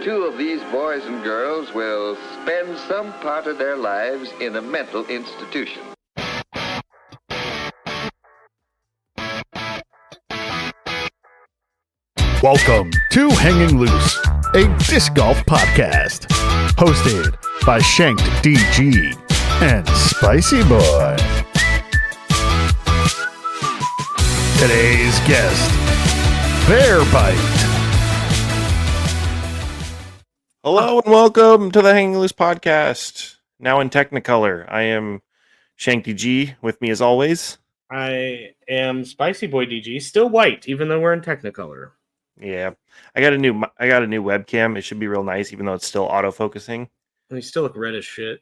two of these boys and girls will spend some part of their lives in a mental institution. Welcome to Hanging Loose, a disc golf podcast, hosted by Shanked DG and Spiicii Boy. Today's guest, Bear Bite. Hello and welcome to the Hanging Loose podcast. Now in Technicolor, I am Shanked DG. With me as always, I am Spiicii Boy DG, still white, even though we're in Technicolor. yeah, I got a new webcam. It should be real nice, even though it's still autofocusing. And you still look red as shit.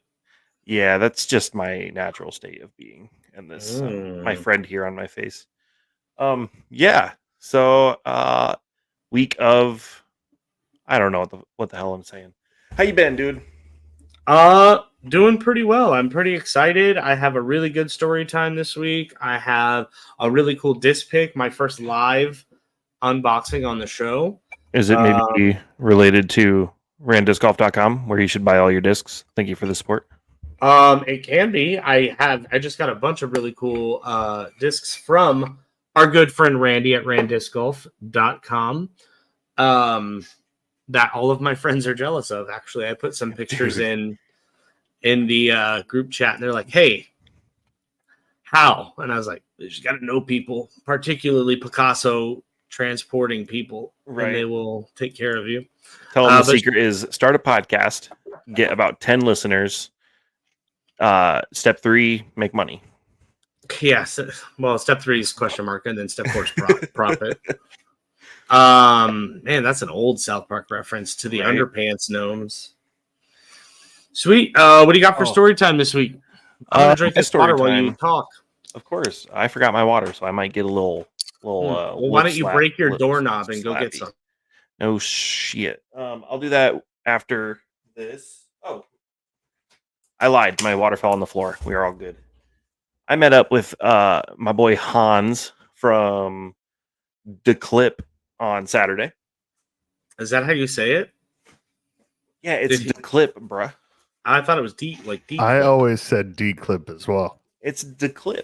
Yeah, that's just my natural state of being, and this my friend here on my face. Yeah. So, week of, I don't know what the hell I'm saying. How you been, dude? Doing pretty well. I'm pretty excited. I have a really good story time this week. I have a really cool disc pick, my first live unboxing on the show. Is it maybe related to RanDiscGolf.com, where you should buy all your discs? Thank you for the support. It can be. I just got a bunch of really cool discs from our good friend Randy at RanDiscGolf.com. That all of my friends are jealous of. Actually, I put some pictures in the group chat, and they're like, "Hey, how?" And I was like, "You just got to know people, particularly Picasso transporting people, right? And they will take care of you." Tell them the secret is start a podcast, get about 10 listeners. Step 3, make money. Yes. Well, step 3 is question mark, and then step 4 is profit. Man, that's an old South Park reference to the underpants gnomes. Sweet. What do you got for story time this week? I'm gonna drink this water while you talk. Of course, I forgot my water, so I might get a little. Well, why don't you break your doorknob and go get some? No shit. I'll do that after this. Oh, I lied. My water fell on the floor. We are all good. I met up with my boy Hans from G.O.A.T.s on Saturday. Is that how you say it? Yeah, it's G.O.A.T., bruh. I thought it was D. I always said D-clip as well. It's G.O.A.T.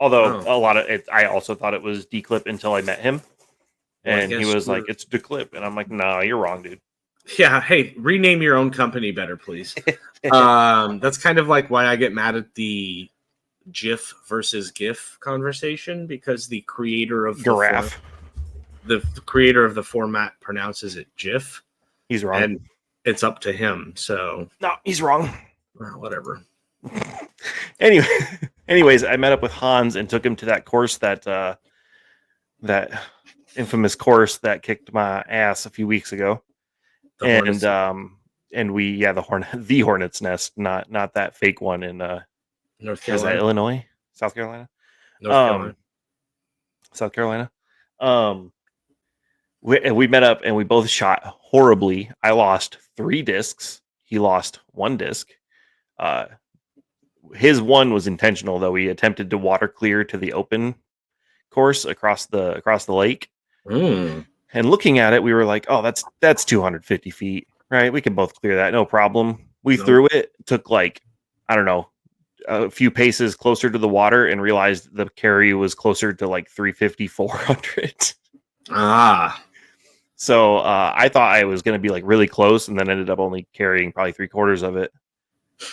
Although a lot of it, I also thought it was D-clip until I met him, and he was like, "It's G.O.A.T.," and I'm like, "No, you're wrong, dude." Yeah, hey, rename your own company better, please. That's kind of like why I get mad at the GIF versus GIF conversation, because the creator of the creator of the format pronounces it GIF. He's wrong, and it's up to him. So no, he's wrong. Whatever. Anyways, I met up with Hans and took him to that course that infamous course that kicked my ass a few weeks ago. And we the Hornet's Nest, not that fake one in North Carolina. Is that Illinois? South Carolina? South Carolina. We met up and we both shot horribly. I lost 3 discs. He lost 1 disc. His one was intentional, though. He attempted to water clear to the open course across the lake. And looking at it, we were like, "Oh, that's 250 feet, right? We can both clear that, no problem." We threw it. Took like, I don't know, a few paces closer to the water, and realized the carry was closer to like 350, 400. So I thought I was going to be like really close, and then ended up only carrying probably 3/4 of it.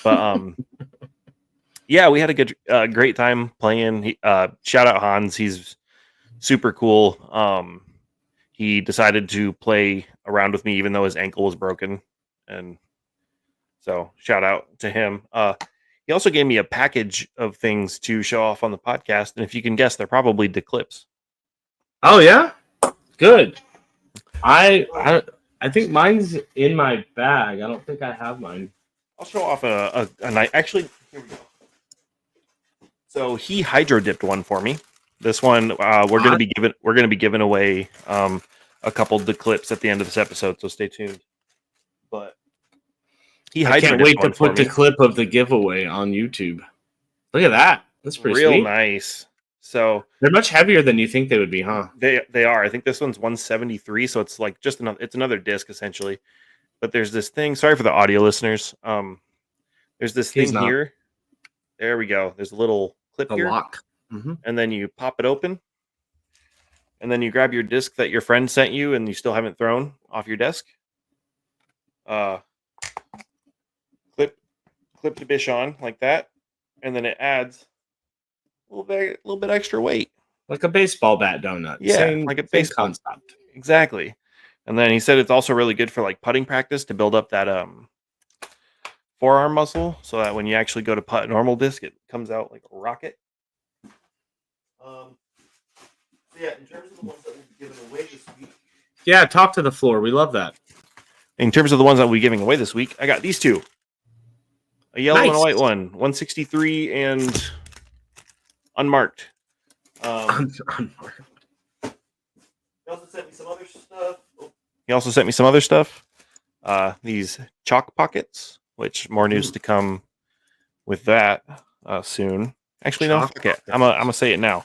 But yeah, we had a great time playing. Shout out Hans, he's super cool. He decided to play around with me, even though his ankle was broken, and so shout out to him. He also gave me a package of things to show off on the podcast, and if you can guess, they're probably G.O.A.T.s. Oh yeah, good. I think mine's in my bag. I don't think I have mine. I'll show off a night. Actually, here we go. So he hydro dipped one for me. This one we're gonna be giving away a couple G.O.A.T.s at the end of this episode, so stay tuned. But I can't wait to put the clip of the giveaway on YouTube. Look at that. That's pretty real sweet. Nice. So they're much heavier than you think they would be, huh? They are. I think this one's 173, so it's like just another disc essentially. But there's this thing. Sorry for the audio listeners. There's this thing here. There we go. There's a little clip here. Lock. Mm-hmm. And then you pop it open. And then you grab your disc that your friend sent you and you still haven't thrown off your desk. Clip the bish on like that. And then it adds a little bit extra weight. Like a baseball bat donut. Yeah, like a baseball concept. Exactly. And then he said it's also really good for like putting practice to build up that forearm muscle so that when you actually go to putt a normal disc, it comes out like a rocket. Yeah, in terms of the ones that we'll be giving away this week. Yeah, talk to the floor. We love that. In terms of the ones that we'll be giving away this week, I got these two. A yellow and a white one. 163 and unmarked. Unmarked. He also sent me some other stuff. These chalk pockets, which more news to come with that soon. Actually, no, fuck it. I'm gonna say it now.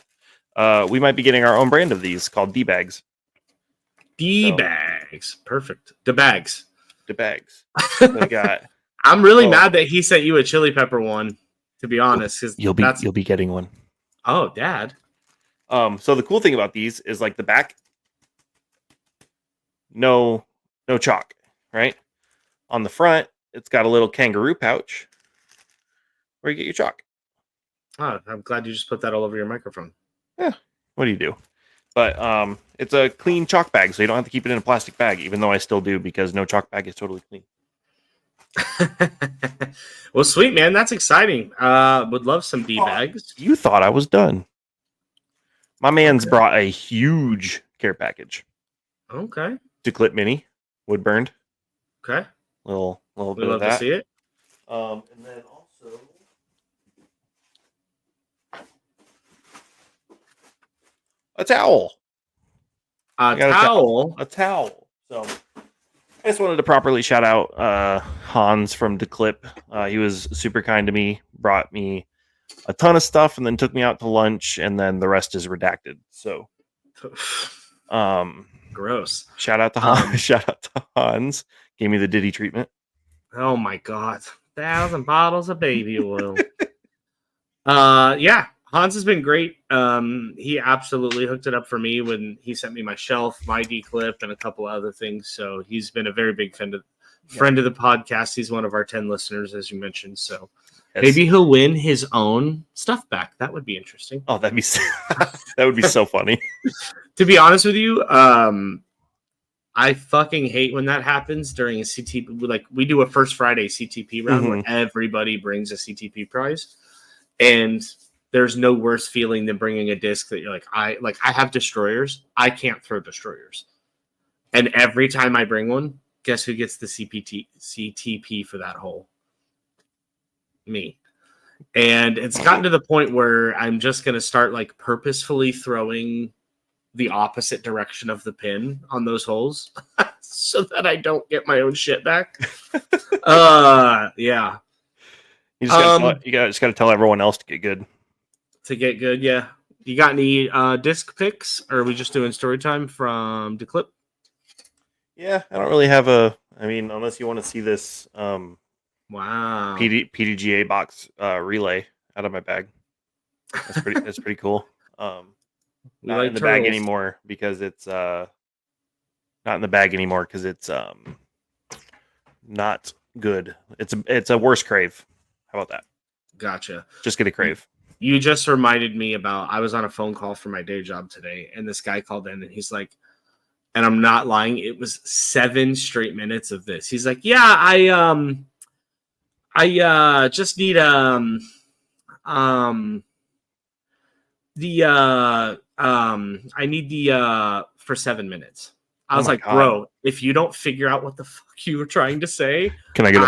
We might be getting our own brand of these called D-bags. D-bags. Perfect. D-bags. D-bags. We got. I'm really mad that he sent you a chili pepper one, to be honest. Because you'll be getting one. Oh, Dad. So the cool thing about these is like the back, no chalk, right? On the front, it's got a little kangaroo pouch where you get your chalk. Oh, I'm glad you just put that all over your microphone. Yeah, what do you do? But it's a clean chalk bag, so you don't have to keep it in a plastic bag, even though I still do because no chalk bag is totally clean. Well, sweet, man. That's exciting. Would love some D-bags. You thought I was done. My man's brought a huge care package. Okay. To clip mini, wood burned. Okay. Little bit of that. We'd love to see it. And then also a towel. A towel. A towel. So I just wanted to properly shout out Hans from Declip. He was super kind to me, brought me a ton of stuff, and then took me out to lunch, and then the rest is redacted. So gross. Shout out to Hans. Shout out to Hans. Gave me the Diddy treatment. Oh my God. 1,000 bottles of baby oil. Yeah. Hans has been great. He absolutely hooked it up for me when he sent me my shelf, my D-clip, and a couple other things. So he's been a very big friend of the podcast. He's one of our 10 listeners, as you mentioned. So maybe he'll win his own stuff back. That would be interesting. Oh, that would be so funny. To be honest with you, I fucking hate when that happens during a CTP. Like we do a First Friday CTP round where everybody brings a CTP prize, and there's no worse feeling than bringing a disc that you're like, I have destroyers. I can't throw destroyers. And every time I bring one, guess who gets the CTP for that hole? Me. And it's gotten to the point where I'm just going to start like purposefully throwing the opposite direction of the pin on those holes so that I don't get my own shit back. Yeah. You just got to tell everyone else to get good. To get good, yeah. You got any disc picks, or are we just doing story time from Declip? Yeah, I don't really have unless you want to see this wow PDGA box relay out of my bag. That's pretty cool. Not in the bag anymore because it's not good. It's a worse crave. How about that? Gotcha. Just get a crave. You just reminded me about, I was on a phone call for my day job today, and this guy called in, and he's like, and I'm not lying, it was 7 straight minutes of this. He's like, yeah, I just need I need the for 7 minutes. I was like, God. Bro, if you don't figure out what the fuck you were trying to say, can I get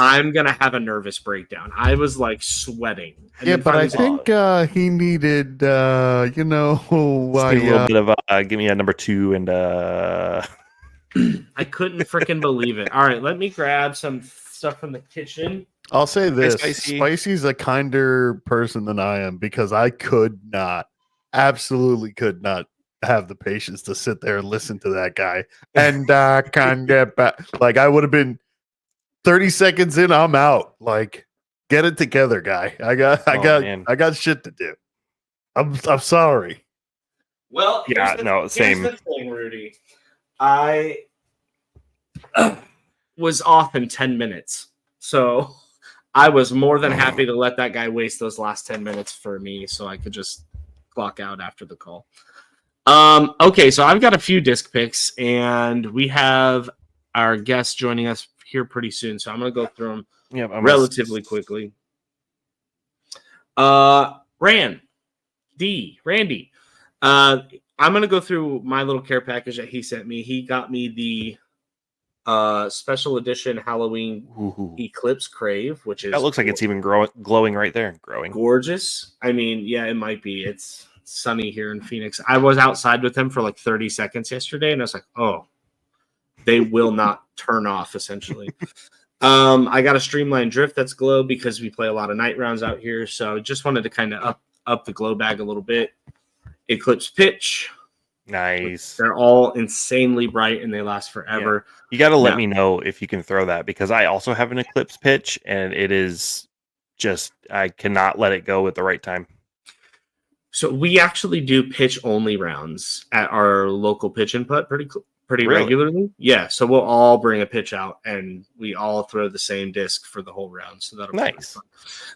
I'm gonna have a nervous breakdown. I was like sweating. And yeah, but I think he needed, a little bit of give me a number 2 and I couldn't freaking believe it. All right, let me grab some stuff from the kitchen. I'll say this: Spiicie's a kinder person than I am because I absolutely could not have the patience to sit there and listen to that guy. And I can't get back. Like, I would have been 30 seconds in, I'm out. Like, get it together, guy. I got shit to do. I'm sorry. Well, same. Here's the thing, Rudy. I was off in 10 minutes. So I was more than happy to let that guy waste those last 10 minutes for me so I could just clock out after the call. Okay, so I've got a few disc picks, and we have our guest joining us here pretty soon. So I'm going to go through them relatively quickly. Randy. I'm going to go through my little care package that he sent me. He got me the special edition Halloween Eclipse Crave, which is... That looks like it's even glowing right there. Growing. Gorgeous. I mean, yeah, it might be. It's sunny here in Phoenix. I was outside with him for like 30 seconds yesterday, and I was like, oh, they will not turn off, essentially. I got a Streamline Drift that's glow because we play a lot of night rounds out here, so just wanted to kind of up the glow bag a little bit. Eclipse Pitch. Nice. They're all insanely bright, and they last forever. Yeah. You got to let me know if you can throw that, because I also have an Eclipse Pitch, and it is just, I cannot let it go at the right time. So we actually do pitch only rounds at our local pitch and putt pretty really? Regularly. Yeah. So we'll all bring a pitch out and we all throw the same disc for the whole round. So that'll be nice. Fun.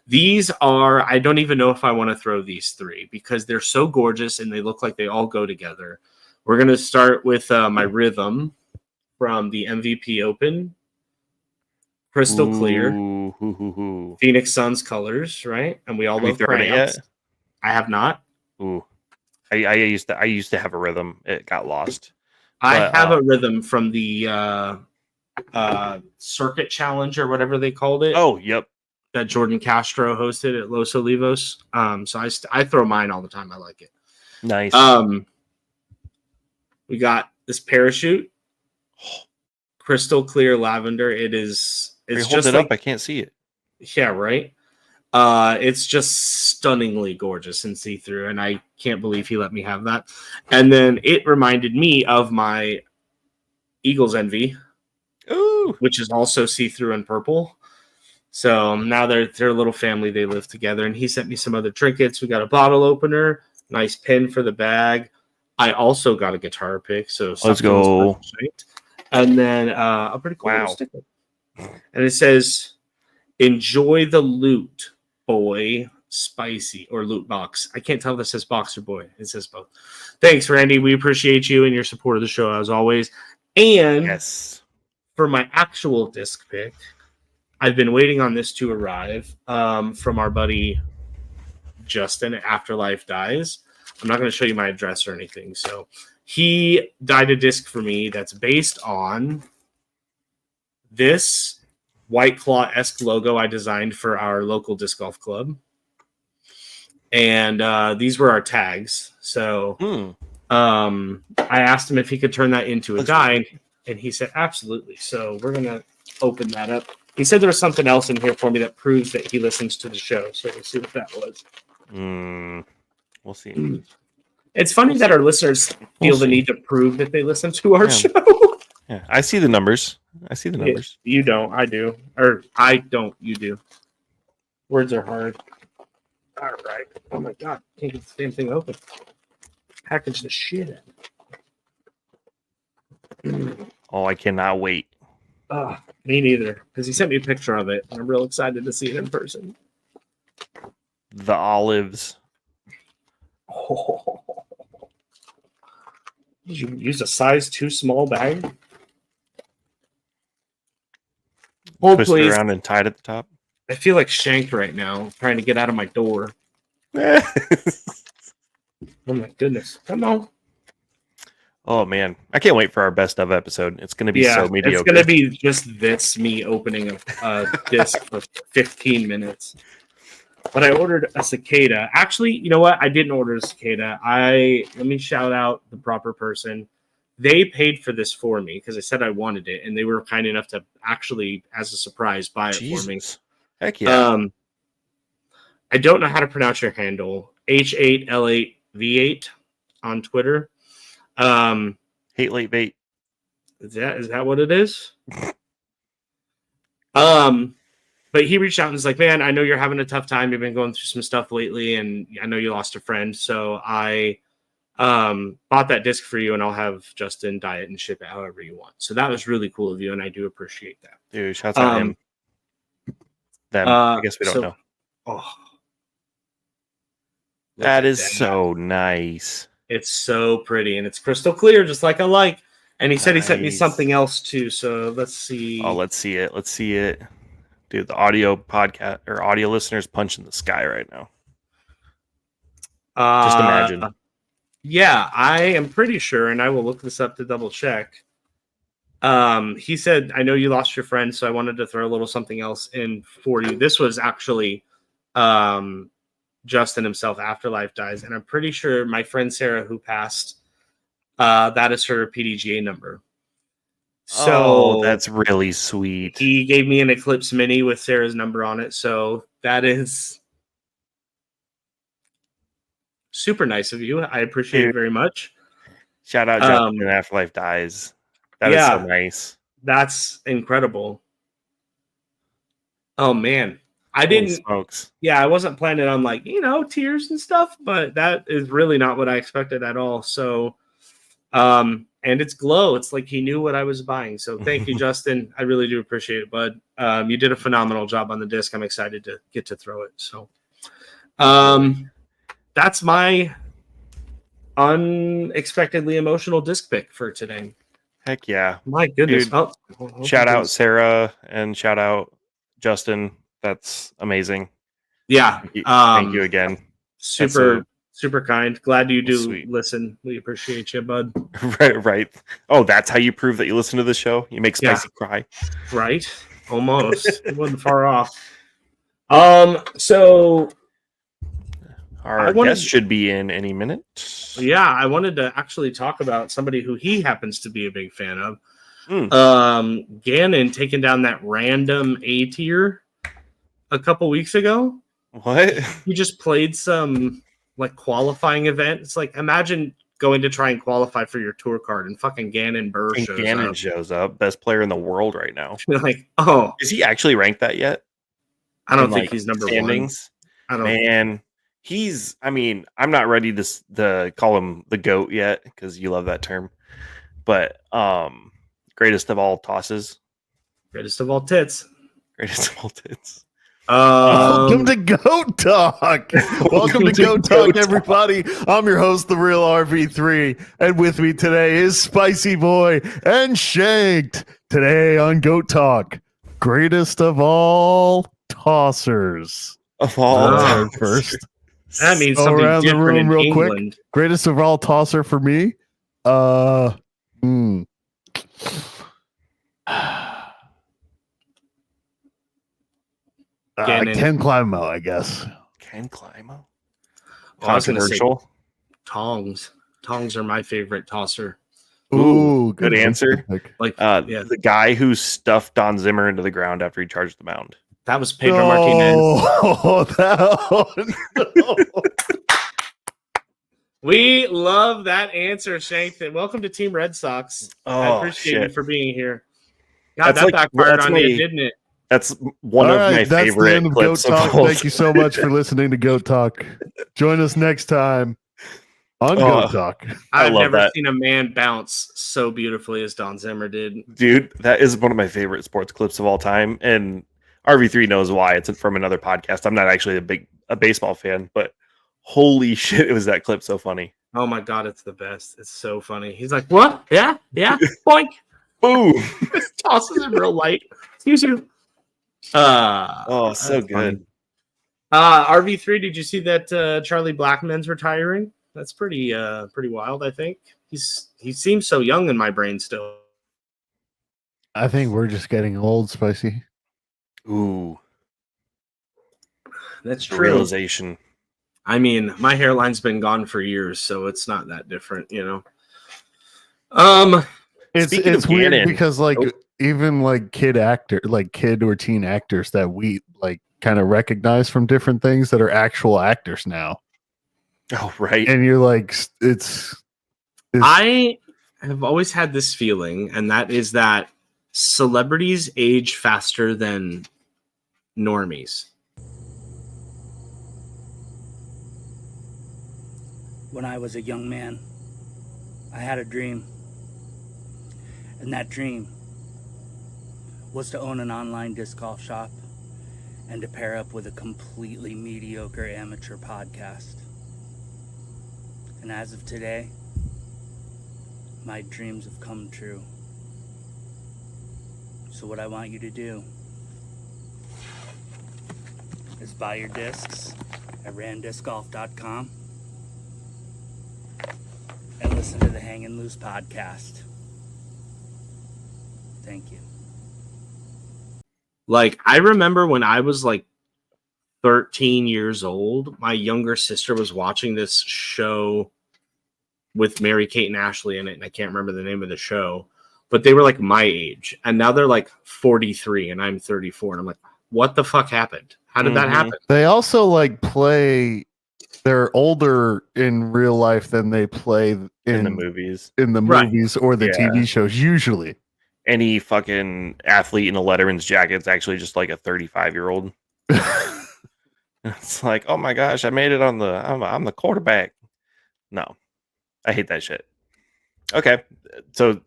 These are, I don't even know if I want to throw these three because they're so gorgeous and they look like they all go together. We're going to start with my Rhythm from the MVP Open. Crystal clear. Phoenix Suns colors, right? And we all love crayons. I have not. Ooh. I used to have a Rhythm. It got lost. I have a Rhythm from the Circuit Challenge or whatever they called it. Oh, yep. That Jordan Castro hosted at Los Olivos. So I throw mine all the time. I like it. Nice. We got this Parachute. Crystal clear lavender. It's just it up. I can't see it. Yeah, right. It's just stunningly gorgeous and see-through, and I can't believe he let me have that. And then it reminded me of my Eagles Envy, which is also see-through and purple. So now they're a little family. They live together, and he sent me some other trinkets. We got a bottle opener, nice pin for the bag. I also got a guitar pick. So let's go. And then a pretty cool sticker. And it says, "Enjoy the loot, boy, Spiicii," or loot box. I can't tell if it says box or boy. It says both. Thanks, Randy. We appreciate you and your support of the show as always. And for my actual disc pick, I've been waiting on this to arrive from our buddy Justin at Afterlyfe Dyes. I'm not going to show you my address or anything. So he dyed a disc for me that's based on this White Claw-esque logo I designed for our local disc golf club. And these were our tags. So I asked him if he could turn that into a guide, and he said, absolutely. So we're going to open that up. He said there was something else in here for me that proves that he listens to the show. So we'll see what that was. We'll see. It's funny that our listeners feel the need to prove that they listen to our show. Yeah, I see the numbers. You don't. I do. Or I don't. You do. Words are hard. All right. Oh my God. Can't get the same thing open. Package the shit in. Oh, I cannot wait. Me neither. Because he sent me a picture of it. And I'm real excited to see it in person. The olives. Oh. Did you use a size too small bag? Twist it around and tied at the top. I feel like shanked right now, trying to get out of my door. Oh my goodness. Come on. Oh man. I can't wait for our best of episode. It's going to be so mediocre. It's going to be just this, me opening a disc for 15 minutes. But I ordered a cicada. Actually, you know what? I didn't order a cicada. Let me shout out the proper person. They paid for this for me because I said I wanted it, and they were kind enough to actually, as a surprise, buy it for me. Heck yeah. I don't know how to pronounce your handle. H8L8V8 on Twitter. Hate late bait. Is that what it is? But he reached out and was like, man, I know you're having a tough time. You've been going through some stuff lately, and I know you lost a friend. So I bought that disc for you, and I'll have Justin dye it and ship it however you want. So that was really cool of you, and I do appreciate that. Dude, shouts out him. Them. I guess we don't know. Oh, that is so nice. It's so pretty, and it's crystal clear, just like I like. And he said he sent me something else too. So let's see. Oh, let's see it. Let's see it. Dude, the audio podcast or audio listeners punching the sky right now. Just imagine. Yeah, I am pretty sure, and I will look this up to double check. He said, I know you lost your friend, so I wanted to throw a little something else in for you. This was actually Justin himself, Afterlyfe Dyes, and I'm pretty sure my friend Sarah, who passed, that is her PDGA number. So that's really sweet. He gave me an Eclipse Mini with Sarah's number on it, so that is super nice of you. I appreciate it very much. Shout out Justin and Afterlyfe Dyes. That is so nice. That's incredible. Oh man. I didn't smokes. Yeah, I wasn't planning on like, tears and stuff, but that is really not what I expected at all. So and it's glow. It's like he knew what I was buying. So thank you, Justin. I really do appreciate it, bud. You did a phenomenal job on the disc. I'm excited to get to throw it. So that's my unexpectedly emotional disc pick for today. Heck yeah. My goodness. Dude, shout out Sarah and shout out Justin. That's amazing. Yeah. Thank you again. Super kind. Glad you do listen. We appreciate you, bud. Right. Oh, that's how you prove that you listen to the show? You make Spiicii cry. Right. Almost. It wasn't far off. So our guest should be in any minute. Yeah, I wanted to actually talk about somebody who he happens to be a big fan of. Gannon taking down that random A tier a couple weeks ago. What? He just played some like qualifying event. It's like, imagine going to try and qualify for your tour card and fucking Gannon Burr shows up. Best player in the world right now. Like, oh. Is he actually ranked that yet? I don't think he's number standings? 1. I don't Man, I'm not ready to call him the GOAT yet because you love that term. But greatest of all tosses. Greatest of all tits. Greatest of all tits. Welcome to G.O.A.T. Talk. Welcome to G.O.A.T. Talk, everybody. I'm your host, the real RV3, and with me today is Spiicii Boy and Shanked. Today on G.O.A.T. Talk, greatest of all tossers. Of all first. That means something around the room real England. Quick. Greatest of all tosser for me. Ken Climo, I guess. Ken Climo. Controversial. Tongs. Tongs are my favorite tosser. Ooh, good answer. Like the guy who stuffed Don Zimmer into the ground after he charged the mound. That was Pedro Martinez. No. We love that answer, Shank. Welcome to Team Red Sox. I appreciate you for being here. God, that backfired on you, didn't it? That's one of my favorite clips of all. Thank you so much for listening to G.O.A.T. Talk. Join us next time on G.O.A.T. Talk. I've never seen a man bounce so beautifully as Don Zimmer did. Dude, that is one of my favorite sports clips of all time. And RV3 knows why. It's from another podcast. I'm not actually a baseball fan, but holy shit, it was that clip so funny. Oh my God, it's the best. It's so funny. He's like, what? Yeah, boink. Boom. This tosses him real light. Excuse you. So good. RV3, did you see that Charlie Blackmon's retiring? That's pretty wild, I think. He seems so young in my brain still. I think we're just getting old, Spiicii. Ooh. That's true. Realization. I mean, my hairline's been gone for years, so it's not that different, It's weird because even like kid or teen actors that we like kind of recognize from different things that are actual actors now. Oh, right. And you're like, it's I have always had this feeling, and that is that celebrities age faster than normies. When I was a young man, I had a dream. And that dream was to own an online disc golf shop and to pair up with a completely mediocre amateur podcast. And as of today, my dreams have come true. So what I want you to do is buy your discs at RanDiscGolf.com and listen to the Hangin' Loose podcast. Thank you. Like, I remember when I was like 13 years old, my younger sister was watching this show with Mary Kate and Ashley in it, and I can't remember the name of the show, but they were like my age, and now they're like 43 and I'm 34, and I'm like, what the fuck happened? How did that happen? They also like play, they're older in real life than they play in the movies. In the Right. movies or the TV shows, usually. Any fucking athlete in a Letterman's jacket is actually just like a 35-year-old. It's like, oh my gosh, I made it on I'm the quarterback. No, I hate that shit. Okay, so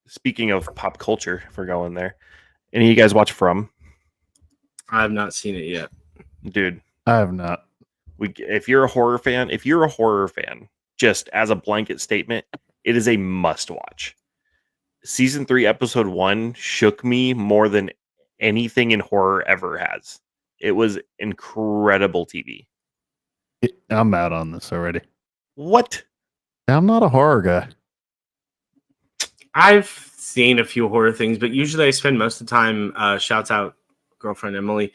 speaking of pop culture, if we're going there, any of you guys watch From? I have not seen it yet, dude. I have not. If you're a horror fan, just as a blanket statement, it is a must watch. Season 3, episode 1 shook me more than anything in horror ever has. It was incredible TV. I'm out on this already. What? I'm not a horror guy. I've seen a few horror things, but usually I spend most of the time, shouts out girlfriend Emily,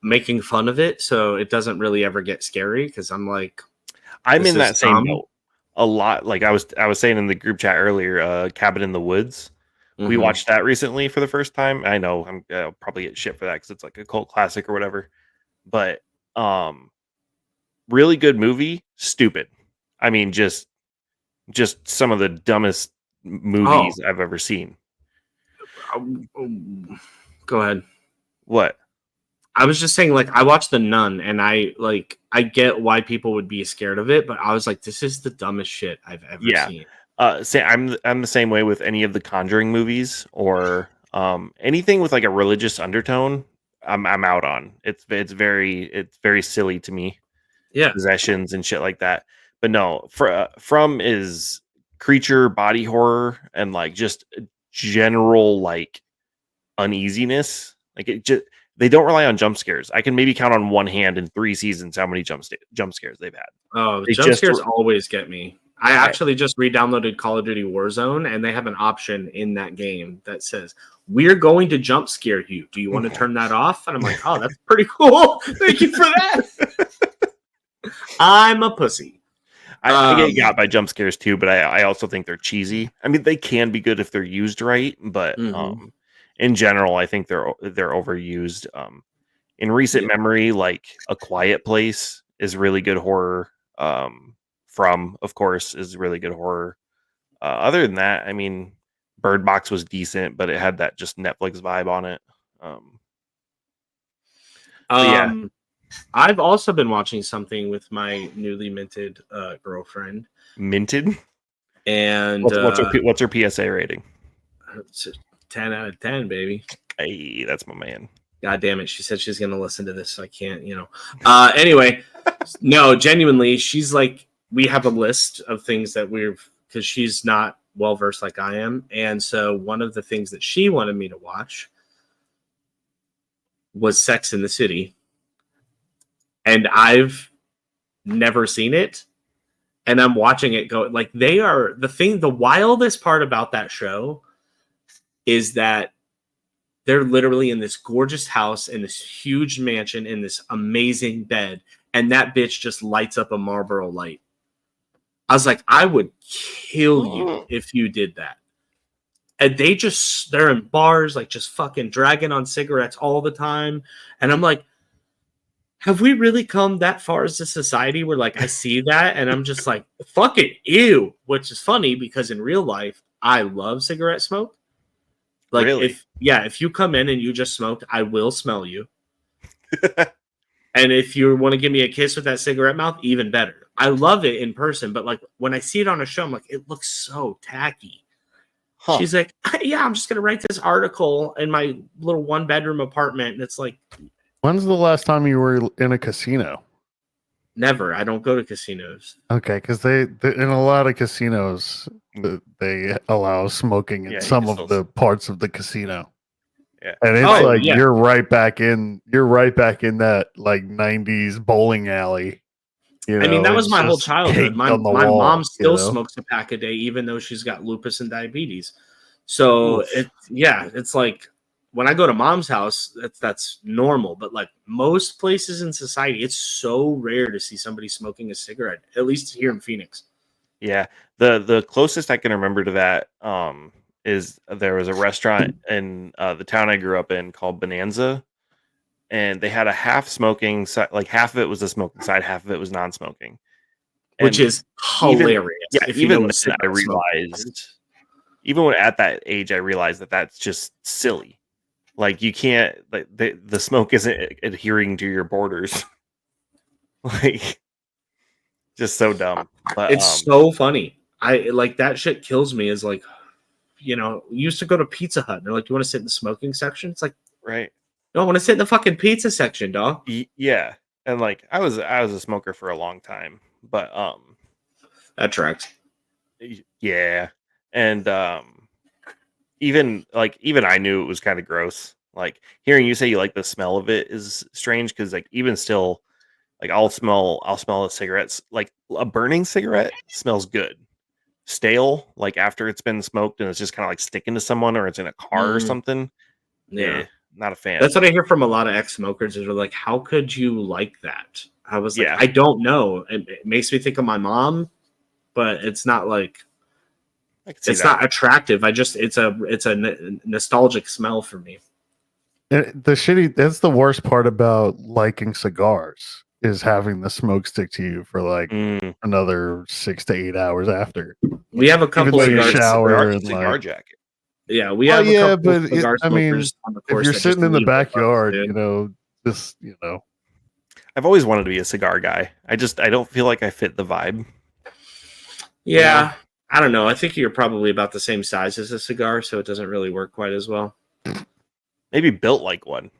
making fun of it, so it doesn't really ever get scary because I'm like, I'm in that same boat a lot. Like I was saying in the group chat earlier, Cabin in the Woods. Mm-hmm. We watched that recently for the first time. I know I'll probably get shit for that because it's like a cult classic or whatever, but really good movie. Stupid. I mean, just some of the dumbest movies I've ever seen. Go ahead. What? I was just saying, like, I watched The Nun, and I get why people would be scared of it, but I was like, this is the dumbest shit I've ever seen. I'm the same way with any of the Conjuring movies or anything with like a religious undertone. I'm out on. It's very silly to me. Yeah, possessions and shit like that. But no, From is creature body horror and like just general like uneasiness. Like it just. They don't rely on jump scares. I can maybe count on one hand in 3 seasons how many jump scares they've had. Oh, jump scares always get me. I actually just re-downloaded Call of Duty Warzone, and they have an option in that game that says, we're going to jump scare you. Do you want to turn that off? And I'm like, oh, that's pretty cool. Thank you for that. I'm a pussy. I get got by jump scares too, but I also think they're cheesy. I mean, they can be good if they're used right, but in general, I think they're overused. In recent memory, like A Quiet Place is really good horror. From, of course, is really good horror. Other than that, I mean, Bird Box was decent, but it had that just Netflix vibe on it. Yeah. I've also been watching something with my newly minted girlfriend. Minted? And what's her PSA rating? It's 10 out of 10, baby. Hey, that's my man. God damn it. She said she's going to listen to this. So I can't, Anyway, no, genuinely, she's like, we have a list of things that because she's not well-versed like I am. And so one of the things that she wanted me to watch was Sex in the City. And I've never seen it. And I'm watching it go, like, the wildest part about that show is that they're literally in this gorgeous house, in this huge mansion, in this amazing bed, and that bitch just lights up a Marlboro light. I was like, I would kill you if you did that. And they're in bars, like just fucking dragging on cigarettes all the time. And I'm like, have we really come that far as a society where like I see that and I'm just like, fuck it, ew. Which is funny because in real life, I love cigarette smoke. Like Really? if you come in and you just smoked, I will smell you. And if you want to give me a kiss with that cigarette mouth, even better. I love it in person, but like when I see it on a show, I'm like, it looks so tacky. Huh. She's like, yeah, I'm just gonna write this article in my little 1-bedroom apartment. And it's like, When's the last time you were in a casino? never. I don't go to casinos. Okay, because they in a lot of casinos they allow smoking in some of the parts of the casino. Yeah. And it's you're right back in that like 90s bowling alley. You know, I mean, that was my whole childhood. My mom still smokes a pack a day, even though she's got lupus and diabetes. So it's like when I go to mom's house, that's normal. But like most places in society, it's so rare to see somebody smoking a cigarette, at least here in Phoenix. Yeah. The closest I can remember to that is there was a restaurant in the town I grew up in called Bonanza, and they had a half smoking side, like half of it was the smoking side, half of it was non-smoking, which is hilarious. Even then I realized, at that age, I realized that that's just silly. Like you can't, like the smoke isn't adhering to your borders. Like, just so dumb. But it's so funny. I like that shit kills me. Is like, you used to go to Pizza Hut and they're like, "Do you want to sit in the smoking section?" It's like, right. No, I want to sit in the fucking pizza section, dog. Yeah. And like I was a smoker for a long time, but that tracks. Yeah. And even I knew it was kind of gross. Like hearing you say you like the smell of it is strange because like even still, like I'll smell a cigarette, like a burning cigarette smells good. Stale, like after it's been smoked and it's just kind of like sticking to someone or it's in a car or something. Yeah, not a fan. That's what I hear from a lot of ex-smokers is they're like, how could you like that? I was like, I don't know. It makes me think of my mom, but it's not like it's not attractive. It's a nostalgic smell for me. That's the worst part about liking cigars is having the smoke stick to you for like another 6 to 8 hours after. We have a couple of shower and cigar jacket. Yeah, we have a couple of cigar smokers on the course. If you're sitting in the backyard, I've always wanted to be a cigar guy. I don't feel like I fit the vibe. Yeah, I don't know. I think you're probably about the same size as a cigar, so it doesn't really work quite as well. Maybe built like one.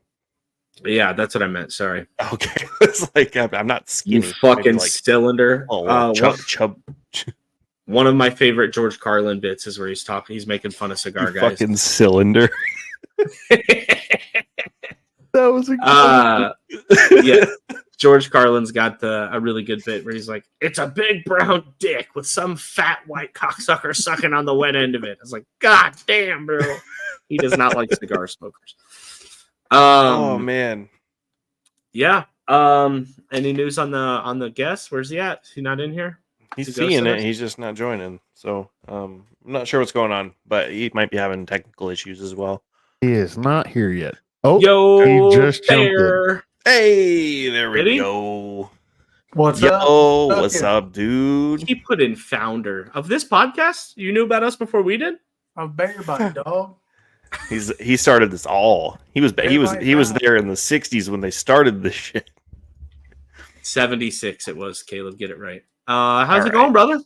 But yeah, that's what I meant. Sorry. Okay, it's like I'm not skinny. You fucking cylinder. Chub. One of my favorite George Carlin bits is where he's making fun of cigar guys. Fucking cylinder. That was a yeah. George Carlin's got a really good bit where he's like, "It's a big brown dick with some fat white cocksucker sucking on the wet end of it." I was like, "God damn, bro." He does not like cigar smokers. Oh man. Yeah. Any news on the guest? Where's he at? Is he not in here? He's seeing it. He's just not joining. So I'm not sure what's going on, but he might be having technical issues as well. He is not here yet. Oh, yo, he just jumped in. Hey, there we go. What's up? What's up, dude? He put in founder of this podcast. You knew about us before we did? I'm Bear Bite, dog. He started this all. He was there in the 60s when they started this shit. 76 it was. Caleb, get it right. How's it going, brother?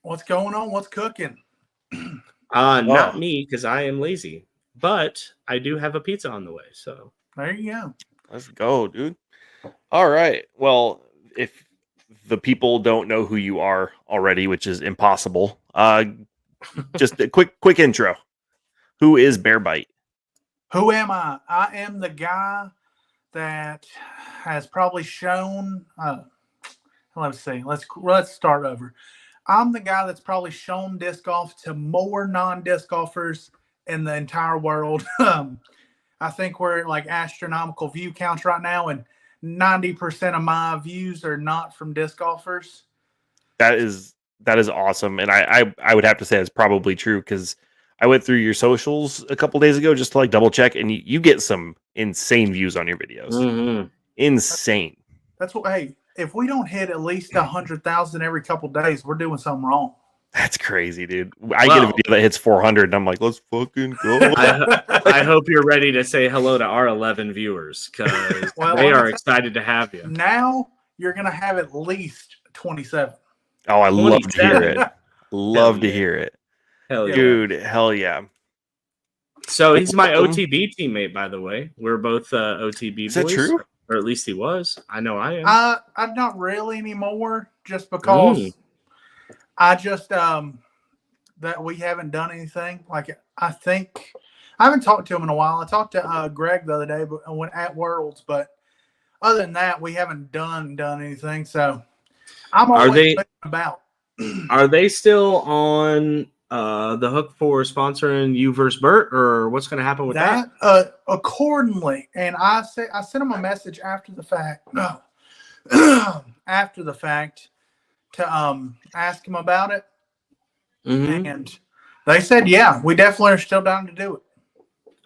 What's going on? What's cooking? Not me, because I am lazy. But I do have a pizza on the way. So there you go. Let's go, dude. All right. Well, if the people don't know who you are already, which is impossible, just a quick intro. Who is Bear Bite? Who am I? I am the guy that has probably shown. Let's see. Let's start over. I'm the guy that's probably shown disc golf to more non-disc golfers in the entire world. I think we're at like astronomical view counts right now, and 90% of my views are not from disc golfers. That is awesome, and I would have to say it's probably true because I went through your socials a couple days ago just to like double check, and you get some insane views on your videos. Mm-hmm. Insane. That's what. Hey, if we don't hit at least 100,000 every couple days, we're doing something wrong. That's crazy, dude. I get a video that hits 400, and I'm like, let's fucking go. I hope you're ready to say hello to our 11 viewers because they are excited to have you. Now you're going to have at least 27. Oh, I love to hear it. Love to hear it. Hell yeah. Dude, hell yeah. So he's my OTB teammate, by the way. We're both OTB boys. Is that true? Or at least he was. I know I am. I'm not really anymore just because I just that we haven't done anything. Like I think I haven't talked to him in a while. I talked to Greg the other day, but I went at Worlds. But other than that, we haven't done anything. So I'm always thinking about. Are they still on the hook for sponsoring you versus Bert, or what's going to happen with that? Accordingly, and I sent him a message after the fact. After the fact. To ask him about it, and they said, "Yeah, we definitely are still down to do it."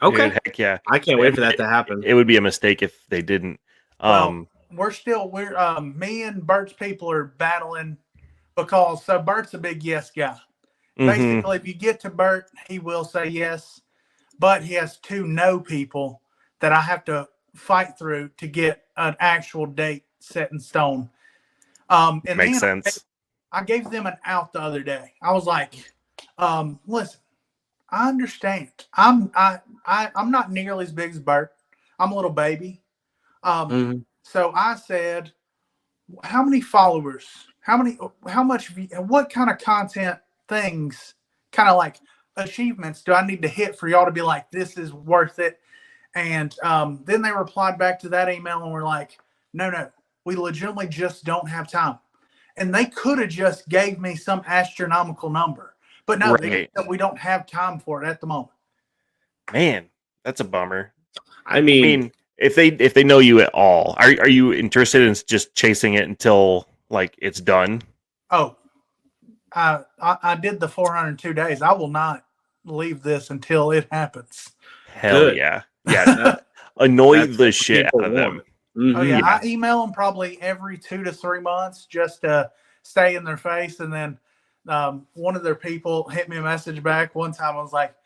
Okay, dude, heck yeah! I can't wait for that to happen. It would be a mistake if they didn't. We're me and Bert's people are battling because Bert's a big yes guy. Basically, if you get to Bert, he will say yes, but he has 2 no people that I have to fight through to get an actual date set in stone. And makes sense. I gave them an out the other day. I was like, listen, I understand. I'm not nearly as big as Bert. I'm a little baby. So I said, how many followers, what kind of content things, kind of like achievements do I need to hit for y'all to be like, this is worth it? And then they replied back to that email and were like, no. We legitimately just don't have time. And they could have just gave me some astronomical number. But no, we don't have time for it at the moment. Man, that's a bummer. I mean if they know you at all, are you interested in just chasing it until like it's done? Oh, I did the 402 days. I will not leave this until it happens. Hell yeah. Yeah. Annoy the shit out of them. Oh yeah, I email them probably every 2 to 3 months just to stay in their face. And then one of their people hit me a message back one time. I was like,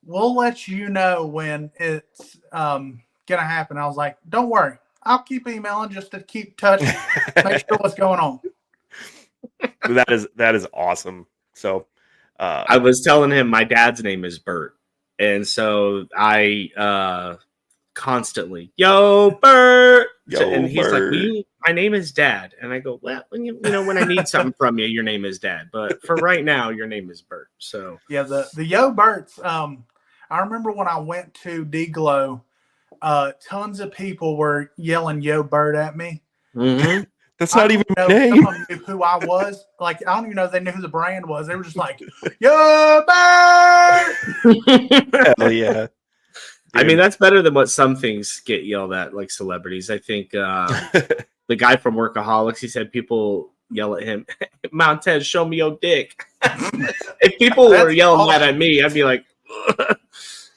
"We'll let you know when it's gonna happen." I was like, "Don't worry, I'll keep emailing just to keep touch, make sure what's going on." That is awesome. So I was telling him my dad's name is Bert, and so I constantly, "Yo, Bert," and he's Bert. like, "My name is Dad," and I go, "Well, when when I need something from you, your name is Dad, but for right now, your name is Bert." So yeah, the Yo Berts. I remember when I went to D-Glow, tons of people were yelling Yo Bert at me. That's not even my name. Someone knew who I was. Like, I don't even know if they knew who the brand was. They were just like, "Yo Bert!" Hell yeah. I mean, that's better than what some things get yelled at, like celebrities. I think the guy from Workaholics, he said people yell at him, "Montez, show me your dick." If people were yelling that at me, I'd be like,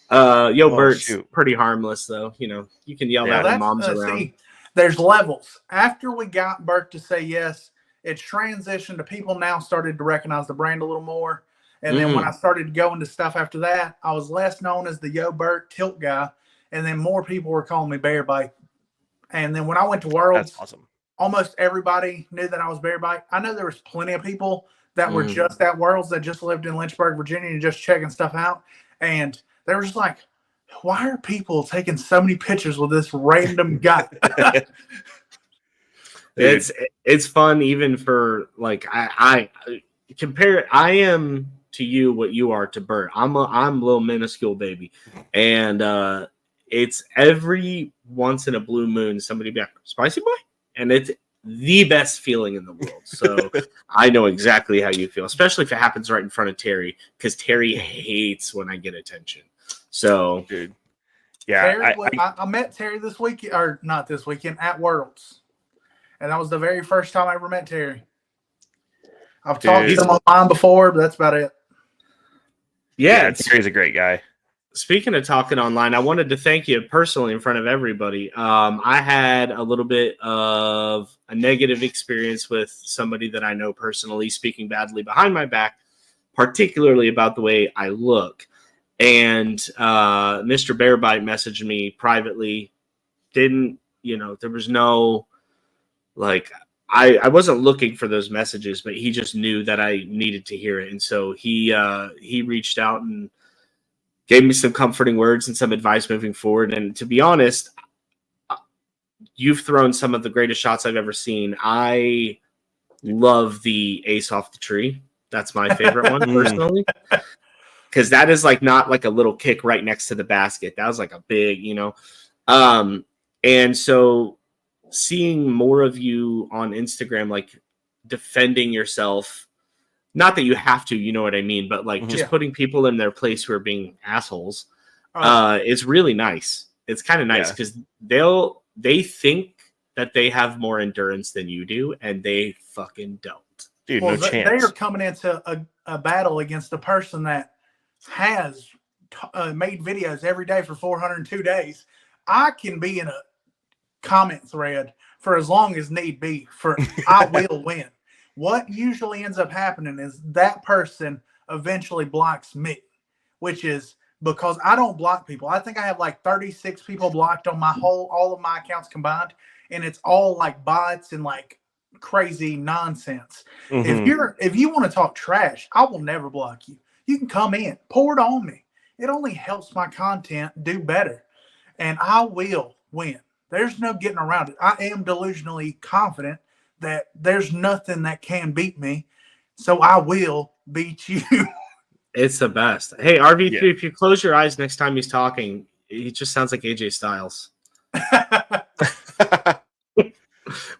Bert's pretty harmless, though. You can yell that when mom's around. See, there's levels. After we got Bert to say yes, it's transitioned to people now started to recognize the brand a little more. And then when I started going to stuff after that, I was less known as the Yo Bert tilt guy. And then more people were calling me Bear Bite. And then when I went to Worlds, that's awesome. Almost everybody knew that I was Bear Bite. I know there was plenty of people that were just at Worlds that just lived in Lynchburg, Virginia, and just checking stuff out. And they were just like, why are people taking so many pictures with this random guy? It's fun even for like I compare. I am to you what you are to Bert. I'm a little minuscule baby, and it's every once in a blue moon somebody be like, "Spiicii boy," and it's the best feeling in the world. So I know exactly how you feel, especially if it happens right in front of Terry, because Terry hates when I get attention. So, dude, yeah, I met Terry this weekend, or not this weekend, at Worlds, and that was the very first time I ever met Terry. I've talked to him online before, but that's about it. Yeah, Terry's a great guy. speaking of talking online, I wanted to thank you personally in front of everybody. I had a little bit of a negative experience with somebody that I know personally speaking badly behind my back, particularly about the way I look. And Mr. Bearbite messaged me privately. Didn't, there was no, like, I wasn't looking for those messages, but he just knew that I needed to hear it. And so he reached out and gave me some comforting words and some advice moving forward. And to be honest, you've thrown some of the greatest shots I've ever seen. I love the ace off the tree. That's my favorite one personally. Because that is like not like a little kick right next to the basket. That was like a big, and so seeing more of you on Instagram, like defending yourself, not that you have to, you know what I mean, but like just putting people in their place who are being assholes, is really nice. It's kind of nice because they think that they have more endurance than you do, and they fucking don't. Dude, no chance. They are coming into a battle against a person that has made videos every day for 402 days. I can be in a comment thread for as long as need be for I will win. What usually ends up happening is that person eventually blocks me, which is because I don't block people. I think I have like 36 people blocked on all of my accounts combined, and it's all like bots and like crazy nonsense. If you want to talk trash, I will never block you. You can come in, pour it on me. It only helps my content do better, and I will win. There's no getting around it. I am delusionally confident that there's nothing that can beat me, so I will beat you. It's the best. Hey, RV3, if you close your eyes next time he's talking, he just sounds like AJ Styles.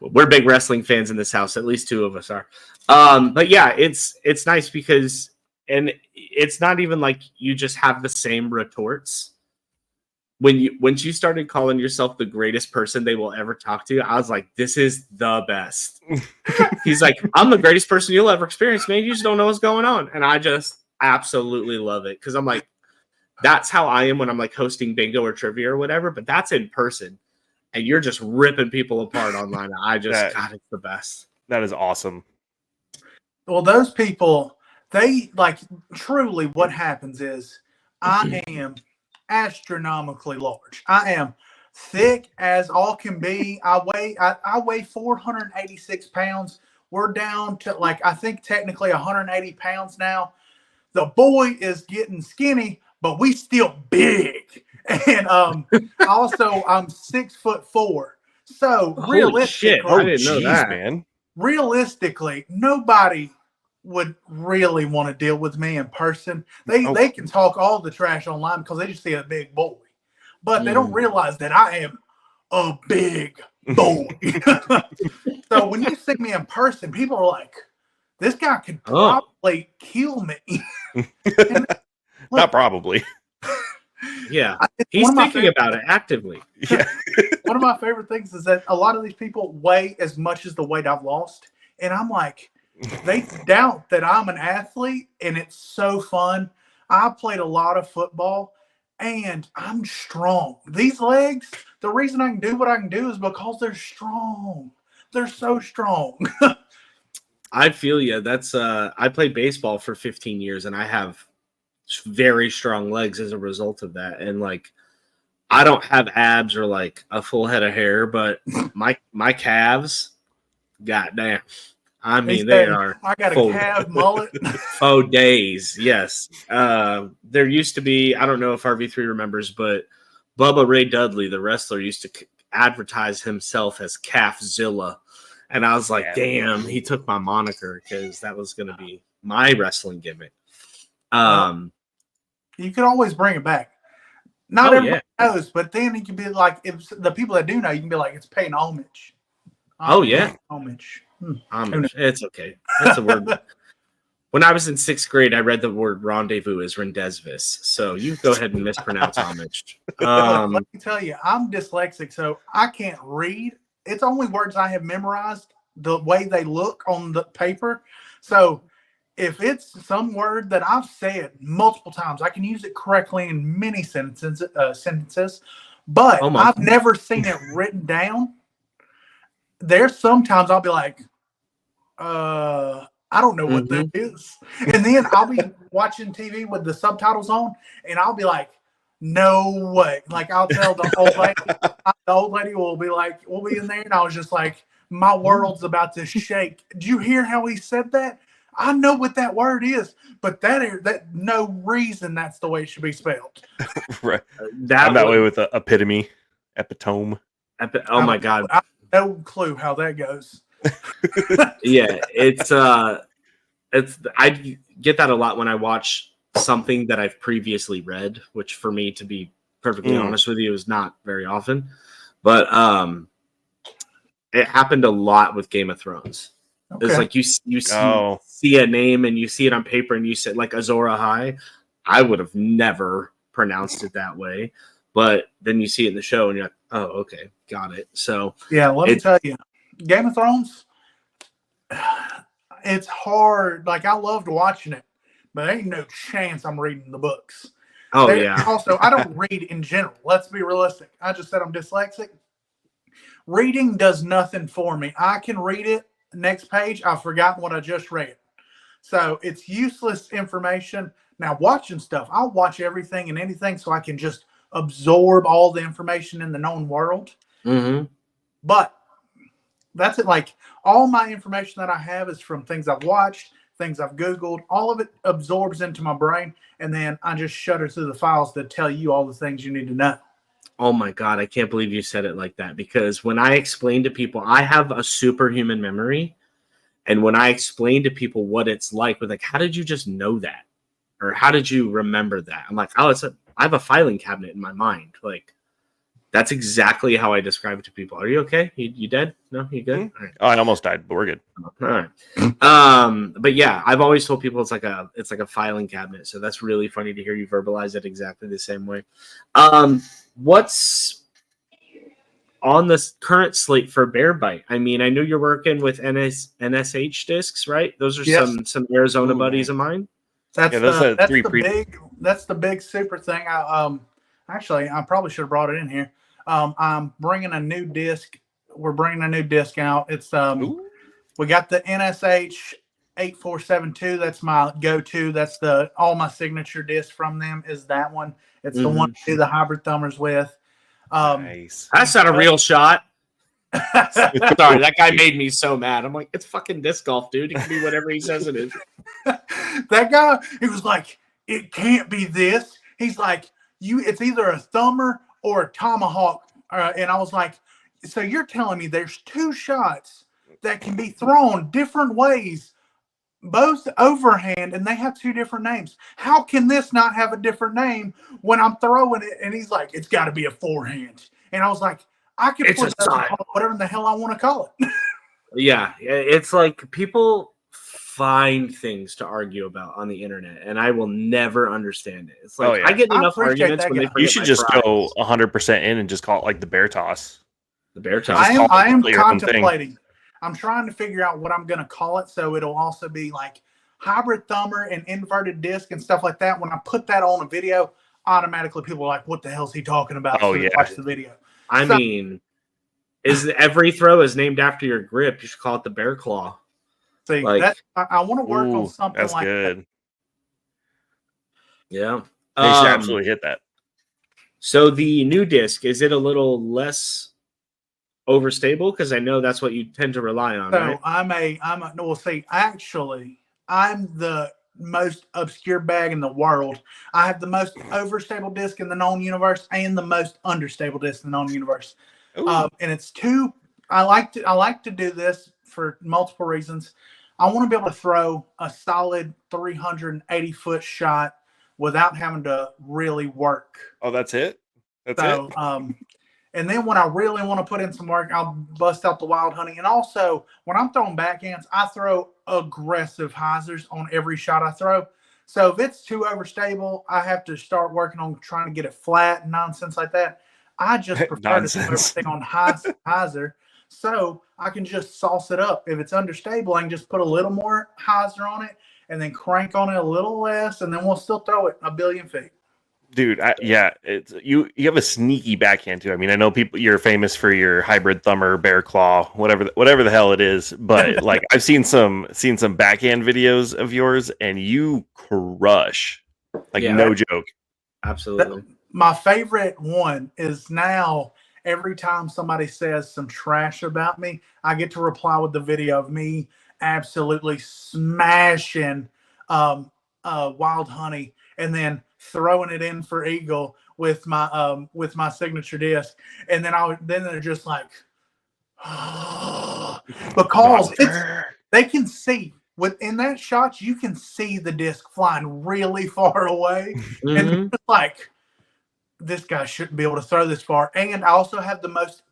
We're big wrestling fans in this house. At least two of us are. But yeah, it's nice because, and it's not even like you just have the same retorts. When you started calling yourself the greatest person they will ever talk to, I was like, this is the best. He's like, I'm the greatest person you'll ever experience, man. You just don't know what's going on. And I just absolutely love it. Cause I'm like, that's how I am when I'm like hosting bingo or trivia or whatever, but that's in person. And you're just ripping people apart online. God, it's the best. That is awesome. Well, those people, they like truly what happens is I am astronomically large. I am thick as all can be. I weigh 486 pounds. We're down to like, I think technically 180 pounds now. The boy is getting skinny, but we still big. And also I'm 6'4". So realistically, I didn't know that, man. Realistically, nobody would really want to deal with me in person. They can talk all the trash online because they just see a big boy, but they don't realize that I am a big boy. So when you see me in person, people are like, this guy could probably kill me. Not probably. Yeah, he's thinking about it actively. Yeah. One of my favorite things is that a lot of these people weigh as much as the weight I've lost, and I'm like, they doubt that I'm an athlete, and it's so fun. I played a lot of football, and I'm strong. These legs, the reason I can do what I can do is because they're strong. They're so strong. I feel you. That's I played baseball for 15 years, and I have very strong legs as a result of that. And like, I don't have abs or like a full head of hair, but my calves, goddamn. I mean, they are. I got a calf mullet. Faux days, yes. There used to be, I don't know if RV3 remembers, but Bubba Ray Dudley, the wrestler, used to advertise himself as Calfzilla. And I was like, damn, he took my moniker because that was going to be my wrestling gimmick. You could always bring it back. Not everybody knows, but then you can be like, if the people that do know, you can be like, it's paying homage. Homage. Homage. It's okay. That's a word. When I was in 6th grade, I read the word rendezvous as rendezvous. So you go ahead and mispronounce homage. Let me tell you, I'm dyslexic, so I can't read. It's only words I have memorized the way they look on the paper. So if it's some word that I've said multiple times, I can use it correctly in many sentences, but I've never seen it written down. There's sometimes I'll be like, I don't know what that is. And then I'll be watching TV with the subtitles on, and I'll be like, no way. Like, I'll tell the old lady will be like, we'll be in there, and I was just like, my world's about to shake. Did you hear how he said that? I know what that word is, but that no reason that's the way it should be spelled. Right. I'm that way with epitome. Oh my God. I have no clue how that goes. Yeah, I get that a lot when I watch something that I've previously read, which for me, to be perfectly honest with you, is not very often. But it happened a lot with Game of Thrones. Okay. It's like you see a name and you see it on paper and you said like Azor Ahai. I would have never pronounced it that way, but then you see it in the show and you're like, oh, okay, got it. So yeah, let me tell you, Game of Thrones, it's hard. Like, I loved watching it, but ain't no chance I'm reading the books. Oh, yeah. Also, I don't read in general. Let's be realistic. I just said I'm dyslexic. Reading does nothing for me. I can read it. Next page, I've forgotten what I just read. So it's useless information. Now, watching stuff, I'll watch everything and anything so I can just absorb all the information in the known world. Mm-hmm. But that's it. Like, all my information that I have is from things I've watched, things I've Googled. All of it absorbs into my brain, and then I just shutter through the files that tell you all the things you need to know. Oh my God, I can't believe you said it like that, because when I explain to people, I have a superhuman memory. And when I explain to people what it's like, with like, how did you just know that? Or how did you remember that? I'm like, I have a filing cabinet in my mind. Like, that's exactly how I describe it to people. Are you okay? You dead? No, you good? All right. Oh, I almost died, but we're good. All right. But yeah, I've always told people it's like a filing cabinet. So that's really funny to hear you verbalize it exactly the same way. What's on the current slate for Bear Bite? I mean, I know you're working with NSH discs, right? Those are some Arizona buddies of mine. That's the big super thing. Actually, I probably should have brought it in here. I'm bringing a new disc. We're bringing a new disc out. It's we got the NSH 8472. That's my go-to. That's all my signature discs from them is that one. It's the one to do the hybrid thumbers with. Nice. That's not a real shot. Sorry, that guy made me so mad. I'm like, it's fucking disc golf, dude. It can be whatever he says it is. That guy, he was like, it can't be this. He's like, it's either a thumber or a tomahawk. And I was like, so you're telling me there's two shots that can be thrown different ways, both overhand, and they have two different names. How can this not have a different name when I'm throwing it? And he's like, it's got to be a forehand. And I was like, I can put whatever in the hell I want to call it. Yeah, it's like people find things to argue about on the internet, and I will never understand it. It's like I get enough arguments when they you should just go 100% in and just call it like the bear toss. The bear toss. I am contemplating. I'm trying to figure out what I'm going to call it, so it'll also be like hybrid thumber and inverted disc and stuff like that. When I put that on a video, automatically people are like, "What the hell is he talking about?" Oh, yeah. Watch the video. I mean, every throw is named after your grip. You should call it the bear claw. See, I want to work on something that's like good. that. Yeah, they should absolutely hit that. So the new disc, is it a little less overstable? Because I know that's what you tend to rely on. So right? I'm the most obscure bag in the world. I have the most overstable disc in the known universe and the most understable disc in the known universe. And it's two. I like to do this for multiple reasons. I want to be able to throw a solid 380-foot shot without having to really work. Oh, that's it? That's it? And then when I really want to put in some work, I'll bust out the wild honey. And also, when I'm throwing backhands, I throw aggressive hyzers on every shot I throw. So if it's too overstable, I have to start working on trying to get it flat and nonsense like that. I just prefer to do everything on hyzer, so I can just sauce it up. If it's understable, I can just put a little more hyzer on it, and then crank on it a little less, and then we'll still throw it a billion feet. Dude, it's you have a sneaky backhand too. I mean, I know you're famous for your hybrid thumber, bear claw, whatever the hell it is, but like I've seen some backhand videos of yours and you crush. Like no joke. Absolutely. My favorite one is now every time somebody says some trash about me, I get to reply with the video of me absolutely smashing wild honey and then throwing it in for eagle with my signature disc, and then they're just like, because they can see within that shot, you can see the disc flying really far away, and it's like, this guy shouldn't be able to throw this far. And I also have the most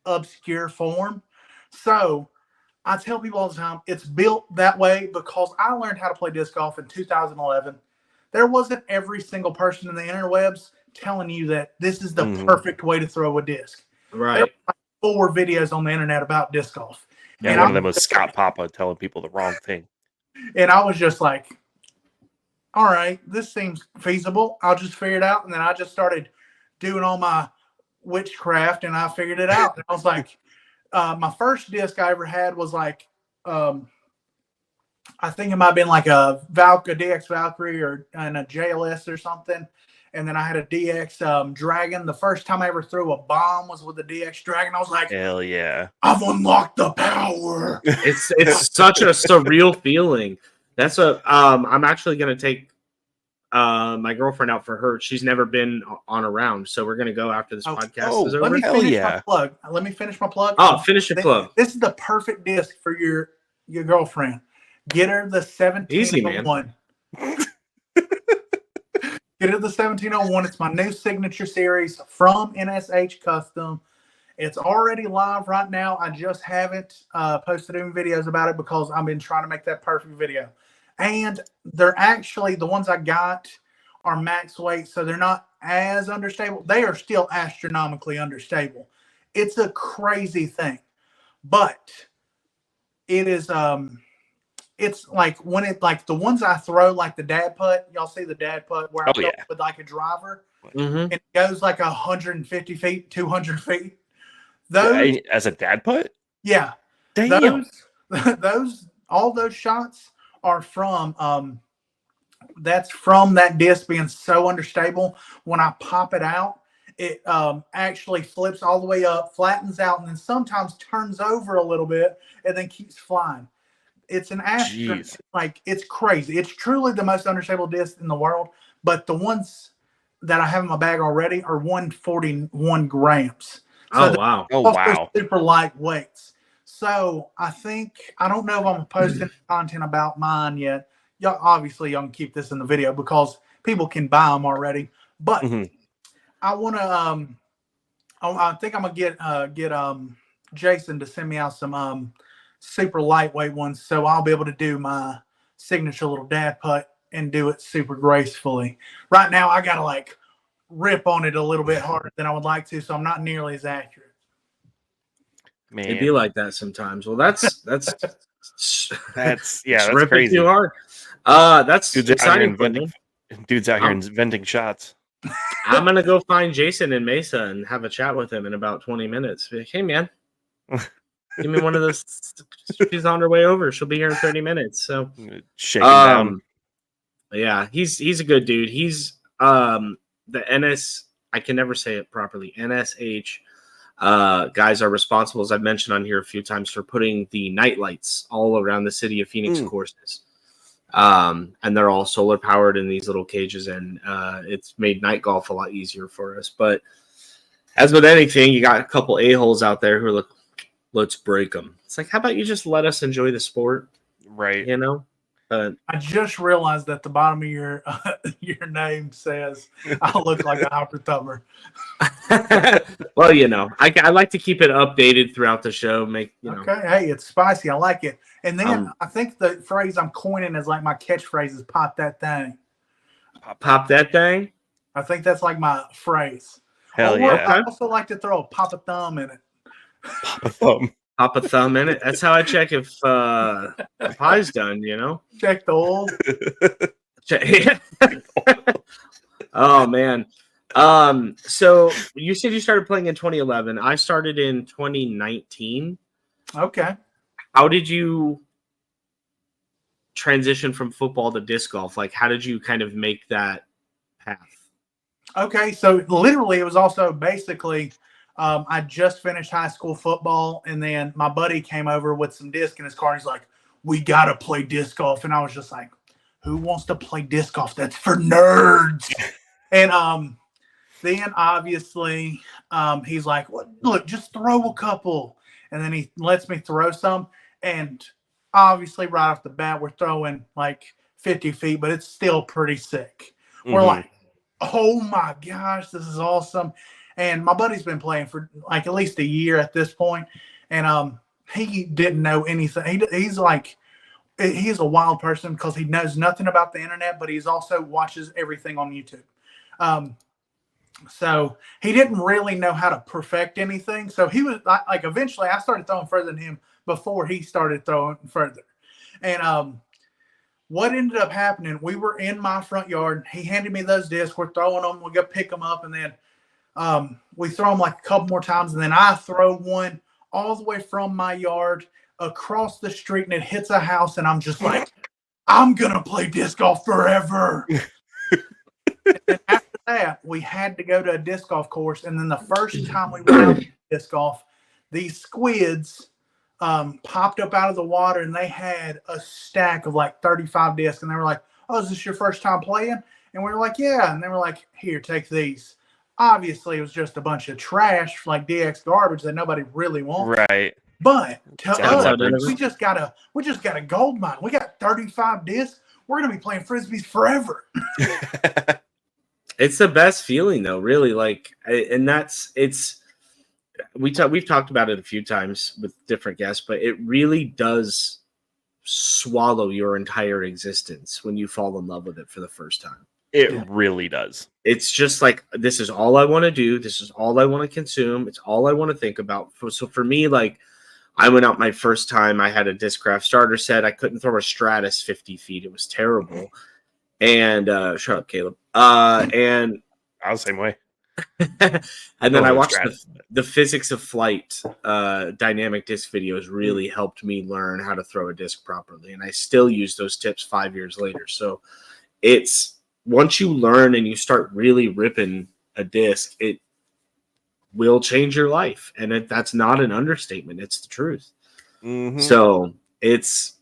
obscure form, so I tell people all the time it's built that way because I learned how to play disc golf in 2011. There wasn't every single person in the interwebs telling you that this is the perfect way to throw a disc. Right. There were like 4 videos on the internet about disc golf. Yeah, and one of them was Scott Papa telling people the wrong thing. And I was just like, all right, this seems feasible. I'll just figure it out. And then I just started doing all my witchcraft and I figured it out. And I was like, my first disc I ever had was like, I think it might have been like a DX Valkyrie and a JLS or something. And then I had a DX Dragon. The first time I ever threw a bomb was with the DX Dragon. I was like, hell yeah, I've unlocked the power. It's such a surreal feeling. That's I'm actually going to take my girlfriend out for her. She's never been on a round. So we're going to go after this podcast is over. Let me finish my plug. Let me finish my plug. Oh, finish your plug. This is the perfect disc for your girlfriend. Get her the 1701. Easy, man. Get her the 1701. It's my new signature series from NSH Custom. It's already live right now. I just haven't posted any videos about it because I've been trying to make that perfect video. And they're actually, the ones I got are max weight, so they're not as understable. They are still astronomically understable. It's a crazy thing. But it is it's like when it like the ones I throw, like the dad putt, y'all see the dad putt where I go with like a driver, and it goes like 150 feet, 200 feet. Those as a dad putt? Yeah. Damn. All those shots are from that's from that disc being so unstable. When I pop it out, it actually flips all the way up, flattens out, and then sometimes turns over a little bit and then keeps flying. It's an like it's crazy. It's truly the most unstable disc in the world. But the ones that I have in my bag already are 141 grams. So wow! Super light weights. So I don't know if I'm posting content about mine yet. Y'all can keep this in the video because people can buy them already. But I want to. I think I'm gonna get Jason to send me out some super lightweight ones, so I'll be able to do my signature little dad putt and do it super gracefully. Right now, I gotta like rip on it a little bit harder than I would like to, so I'm not nearly as accurate. Man, it'd be like that sometimes. Well, that's that's ripping crazy. Too hard. That's dude's exciting. Dude's out here inventing shots. I'm gonna go find Jason in Mesa and have a chat with him in about 20 minutes. Be like, hey man. Give me one of those. She's on her way over. She'll be here in 30 minutes. So shaking down. Yeah, he's a good dude. He's the NS. I can never say it properly. NSH guys are responsible, as I've mentioned on here a few times, for putting the night lights all around the city of Phoenix courses. And they're all solar powered in these little cages, and it's made night golf a lot easier for us. But as with anything, you got a couple a-holes out there who are like, let's break them. It's like, how about you just let us enjoy the sport? Right. You know? I just realized that the bottom of your name says I look like a hopper thumber. Well, you know, I like to keep it updated throughout the show. Okay, hey, it's spicy. I like it. And then I think the phrase I'm coining is like my catchphrase is "pop that thing." Pop that thing. I think that's like my phrase. Hell yeah! I also like to throw a pop a thumb in it. Pop a thumb. Pop a thumb in it. That's how I check if the pie's done, you know? Check the oil. Oh, man. So you said you started playing in 2011. I started in 2019. Okay. How did you transition from football to disc golf? Like, how did you kind of make that path? Okay, so literally it was also basically I just finished high school football, and then my buddy came over with some disc in his car. And he's like, "We got to play disc golf," and I was just like, "Who wants to play disc golf? That's for nerds." And then obviously he's like, "Well, look, just throw a couple," and then he lets me throw some, and obviously right off the bat we're throwing like 50 feet, but it's still pretty sick. We're like, oh my gosh, this is awesome. And my buddy's been playing for like at least a year at this point, and he didn't know anything. He's like, he's a wild person because he knows nothing about the internet, but he's also watches everything on YouTube. So he didn't really know how to perfect anything. So he was like, eventually I started throwing further than him before he started throwing further. And what ended up happening, we were in my front yard. He handed me those discs. We're throwing them. We go pick them up, and then we throw them like a couple more times, and then I throw one all the way from my yard across the street, and it hits a house, and I'm just like, I'm going to play disc golf forever. And after that, we had to go to a disc golf course, and then the first time we went out to disc golf, these squids popped up out of the water, and they had a stack of like 35 discs, and they were like, "Oh, is this your first time playing?" And we were like, "Yeah." And they were like, "Here, take these." Obviously, it was just a bunch of trash, like DX garbage that nobody really wants. Right. But to us, we just got a gold mine. We got 35 discs. We're gonna be playing frisbees forever. It's the best feeling, though. Really, like, and we've talked about it a few times with different guests, but it really does swallow your entire existence when you fall in love with it for the first time. It really does. It's just like, this is all I want to do. This is all I want to consume. It's all I want to think about. So for me, like, I went out my first time. I had a Discraft starter set. I couldn't throw a Stratus 50 feet. It was terrible. And shut up, Caleb. And I was the same way. And then I watched the Physics of Flight dynamic disc videos. Really helped me learn how to throw a disc properly, and I still use those tips 5 years later. So it's, once you learn and you start really ripping a disc, it will change your life, and that's not an understatement. It's the truth. So it's,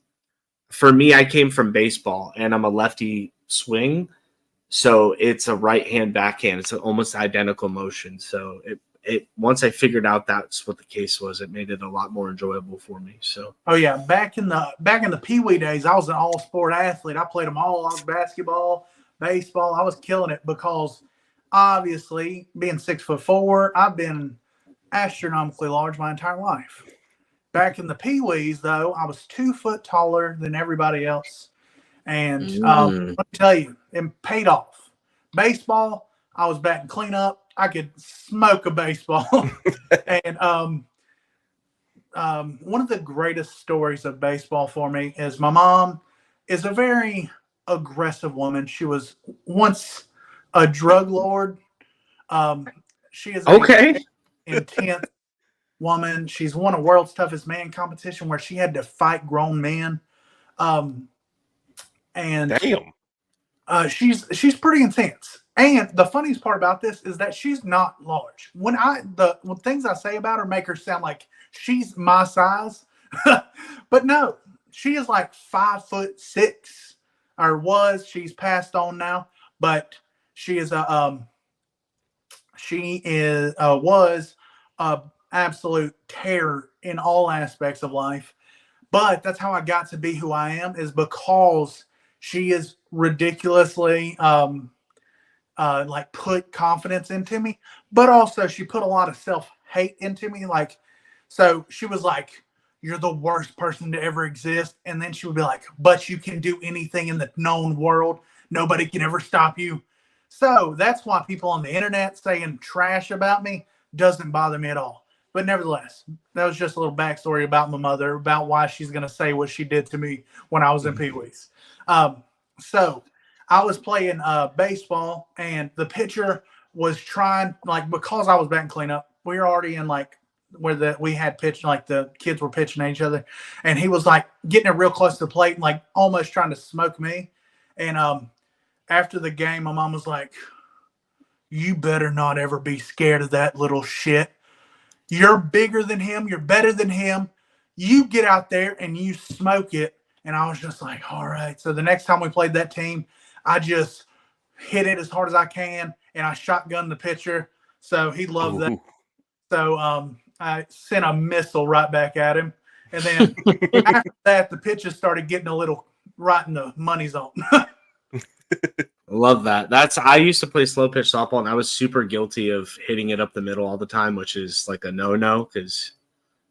for me, I came from baseball, and I'm a lefty swing. So it's a right hand backhand. It's an almost identical motion. So it once I figured out that's what the case was, it made it a lot more enjoyable for me. So yeah, back in the Pee-wee days, I was an all sport athlete. I played them all. I was basketball, baseball. I was killing it because obviously being 6'4", I've been astronomically large my entire life. Back in the Pee-wees, though, I was 2 foot taller than everybody else. And let me tell you, it paid off. Baseball, I was batting cleanup. I could smoke a baseball. And one of the greatest stories of baseball for me is my mom is a very aggressive woman. She was once a drug lord. She is an intense woman. She's won a World's Toughest Man competition where she had to fight grown men. And damn, she's pretty intense. And the funniest part about this is that she's not large. When things I say about her make her sound like she's my size, but no, she is like 5'6", or was. She's passed on now, but she is was a absolute terror in all aspects of life. But that's how I got to be who I am, is because she is ridiculously like put confidence into me, but also she put a lot of self-hate into me. Like, so she was like, "You're the worst person to ever exist." And then she would be like, "But you can do anything in the known world. Nobody can ever stop you." So that's why people on the internet saying trash about me doesn't bother me at all. But nevertheless, that was just a little backstory about my mother, about why she's going to say what she did to me when I was in Pee Wee's. So I was playing baseball, and the pitcher was trying, like, because I was batting cleanup, we were already in, like, where we had pitched, like, the kids were pitching at each other. And he was, like, getting it real close to the plate and, like, almost trying to smoke me. And after the game, my mom was like, you better not ever be scared of that little shit. You're bigger than him. You're better than him. You get out there and you smoke it. And I was just like, all right. So the next time we played that team, I just hit it as hard as I can, and I shotgunned the pitcher. So he loved that. So I sent a missile right back at him. And then after that, the pitches started getting a little right in the money zone. Love that. I used to play slow pitch softball, and I was super guilty of hitting it up the middle all the time, which is like a no-no because,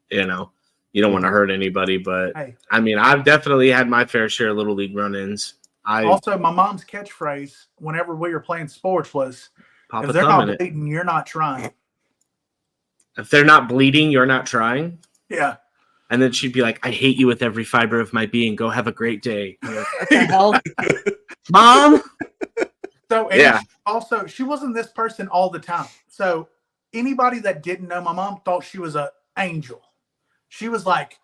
you know, you don't want to hurt anybody. But, Hey. I mean, I've definitely had my fair share of Little League run-ins. Also, my mom's catchphrase whenever we were playing sports was, Pop if a they're thumb in not it. bleeding, you're not trying. If they're not bleeding, you're not trying. Yeah. And then she'd be like, I hate you with every fiber of my being. Go have a great day. Like, what the hell? Mom? So, and Yeah. also, she wasn't this person all the time. So, anybody that didn't know my mom thought she was an angel. She was like,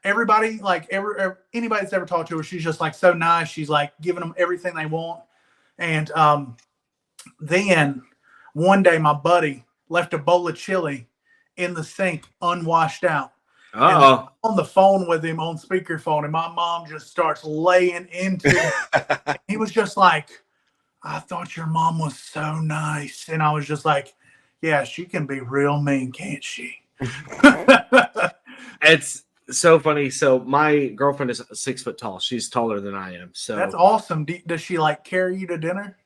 everybody, like, anybody that's ever talked to her, she's just like so nice. She's like giving them everything they want. And then one day, my buddy left a bowl of chili in the sink, unwashed out. Uh-oh. On the phone with him on speakerphone, and my mom just starts laying into him. He was just like, I thought your mom was so nice. And I was just like, yeah, she can be real mean, can't she? It's so funny. So my girlfriend is 6 foot tall. She's taller than I am. So that's awesome. Does she like carry you to dinner?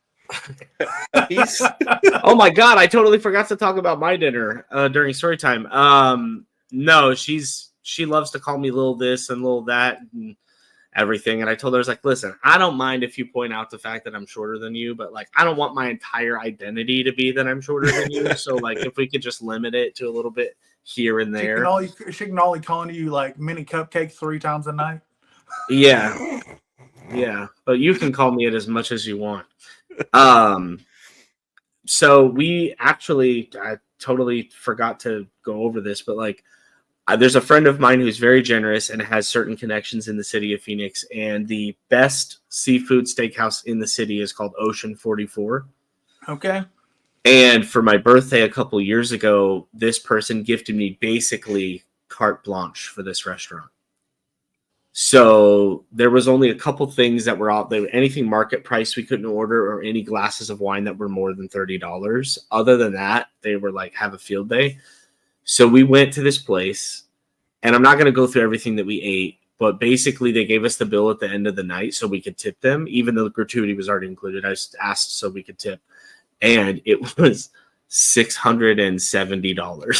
Oh my God, I totally forgot to talk about my dinner during story time. No, she loves to call me little this and little that and everything. And I told her, I was like, listen, I don't mind if you point out the fact that I'm shorter than you, but like, I don't want my entire identity to be that I'm shorter than you. So like, if we could just limit it to a little bit here and there. She can only call you like mini cupcakes 3 times a night. Yeah. Yeah. But you can call me it as much as you want. So we actually, I totally forgot to go over this, but like, there's a friend of mine who's very generous and has certain connections in the city of Phoenix, and the best seafood steakhouse in the city is called Ocean 44. Okay. And for my birthday a couple years ago, this person gifted me basically carte blanche for this restaurant. So there was only a couple things that were out there. Anything market price we couldn't order, or any glasses of wine that were more than $30. Other than that, they were like, have a field day. So we went to this place, and I'm not going to go through everything that we ate, but basically they gave us the bill at the end of the night so we could tip them, even though the gratuity was already included. I just asked so we could tip, and it was $670.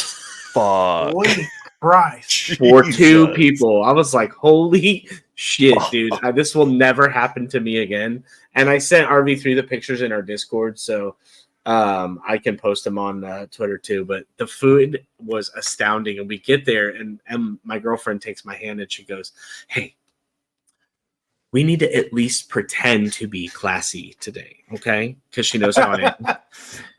Fuck. Holy Christ. For 2 people. I was like, holy shit, dude. This will never happen to me again. And I sent RV3 the pictures in our Discord, so I can post them on Twitter too. But the food was astounding. And we get there, and my girlfriend takes my hand and she goes, hey, we need to at least pretend to be classy today, okay? Because she knows how I am.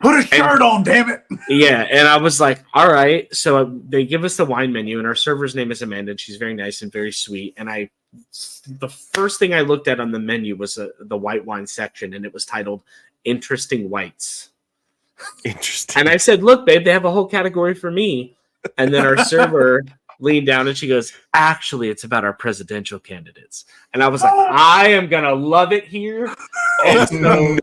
Put a shirt on, damn it. Yeah, and I was like, all right. So they give us the wine menu, and our server's name is Amanda, and she's very nice and very sweet. And the first thing I looked at on the menu was the white wine section, and it was titled Interesting Whites. Interesting. And I said, look, babe, they have a whole category for me. And then our server leaned down and she goes, actually, it's about our presidential candidates. And I was like, I am going to love it here. And no.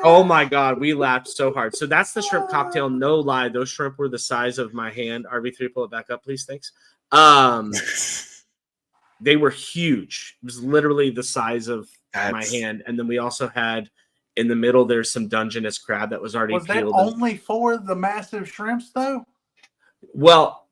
Oh my God, we laughed so hard. So that's the shrimp cocktail. No lie. Those shrimp were the size of my hand. RV3, pull it back up, please. Thanks. They were huge. It was literally the size of my hand. And then we also had, in the middle, there's some Dungeness crab that was already peeled. Was that only for the massive shrimps, though? Well,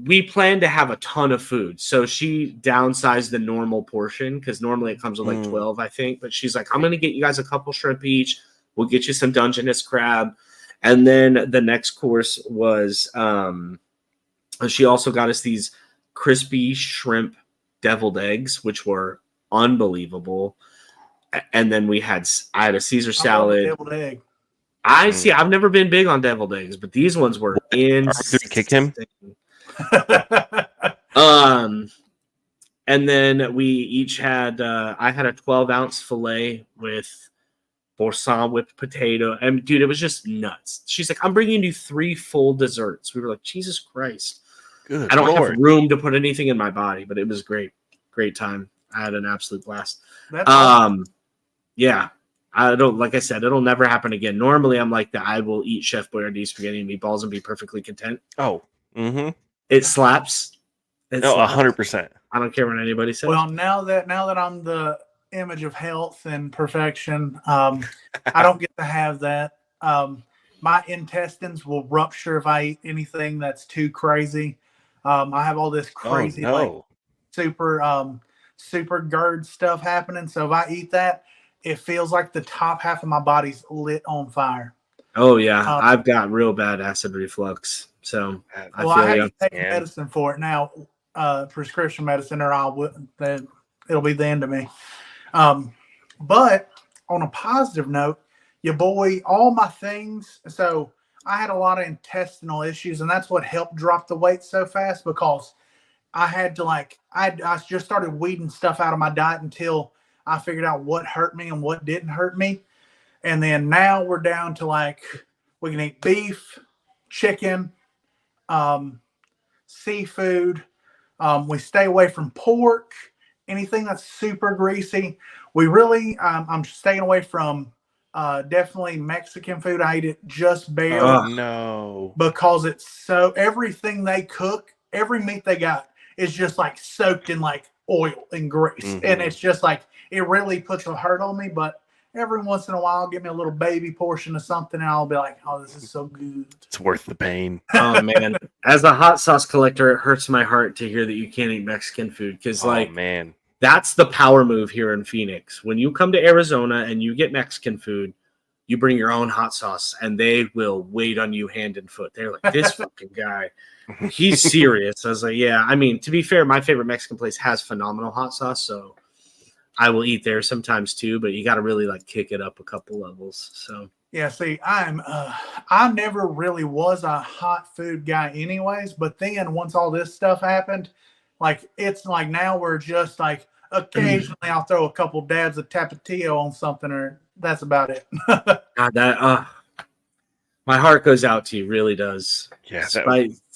we planned to have a ton of food. So she downsized the normal portion because normally it comes with like 12, I think. But she's like, I'm going to get you guys a couple shrimp each. We'll get you some Dungeness crab. And then the next course was She also got us these crispy shrimp deviled eggs, which were unbelievable. And then I had a Caesar salad. Deviled egg. I see. I've never been big on deviled eggs, but these ones were insane. Did you kick him? And then we each had. I had a 12-ounce fillet with boursin whipped potato, and dude, it was just nuts. She's like, "I'm bringing you 3 full desserts." We were like, "Jesus Christ!" Good I don't Lord. have room to put anything in my body, but it was great time. I had an absolute blast. That's awesome. Yeah. I don't, like I said, it'll never happen again. Normally, I'm like that. I will eat Chef Boyardee spaghetti and meatballs and be perfectly content. Oh, It slaps. No, 100%. I don't care what anybody says. Well, now that I'm the image of health and perfection, I don't get to have that. My intestines will rupture if I eat anything that's too crazy. I have all this crazy like super GERD stuff happening. So if I eat that, it feels like the top half of my body's lit on fire. Oh yeah, I've got real bad acid reflux. So I have to take medicine for it now, prescription medicine, or it'll be the end of me. But on a positive note, your boy, all my things. So I had a lot of intestinal issues, and that's what helped drop the weight so fast, because I had to I just started weeding stuff out of my diet until I figured out what hurt me and what didn't hurt me. And then now we're down to we can eat beef, chicken, seafood. We stay away from pork, anything that's super greasy. We really, I'm staying away from definitely Mexican food. I eat it just barely. Oh, no. Because it's everything they cook, every meat they got is just soaked in oil and grease. Mm-hmm. And it's just it really puts a hurt on me. But every once in a while, give me a little baby portion of something, and I'll be like, "Oh, this is so good. It's worth the pain." Oh man, as a hot sauce collector, it hurts my heart to hear that you can't eat Mexican food, because man, that's the power move here in Phoenix. When you come to Arizona and you get Mexican food, you bring your own hot sauce, and they will wait on you hand and foot. They're like, "This fucking guy, he's serious." I was like, "Yeah." I mean, to be fair, my favorite Mexican place has phenomenal hot sauce, so I will eat there sometimes too, but you got to really kick it up a couple levels. So yeah, see, I never really was a hot food guy anyways, but then once all this stuff happened, it's now we're just occasionally I'll throw a couple dabs of Tapatio on something, or that's about it. God, that my heart goes out to you, really does. Yeah,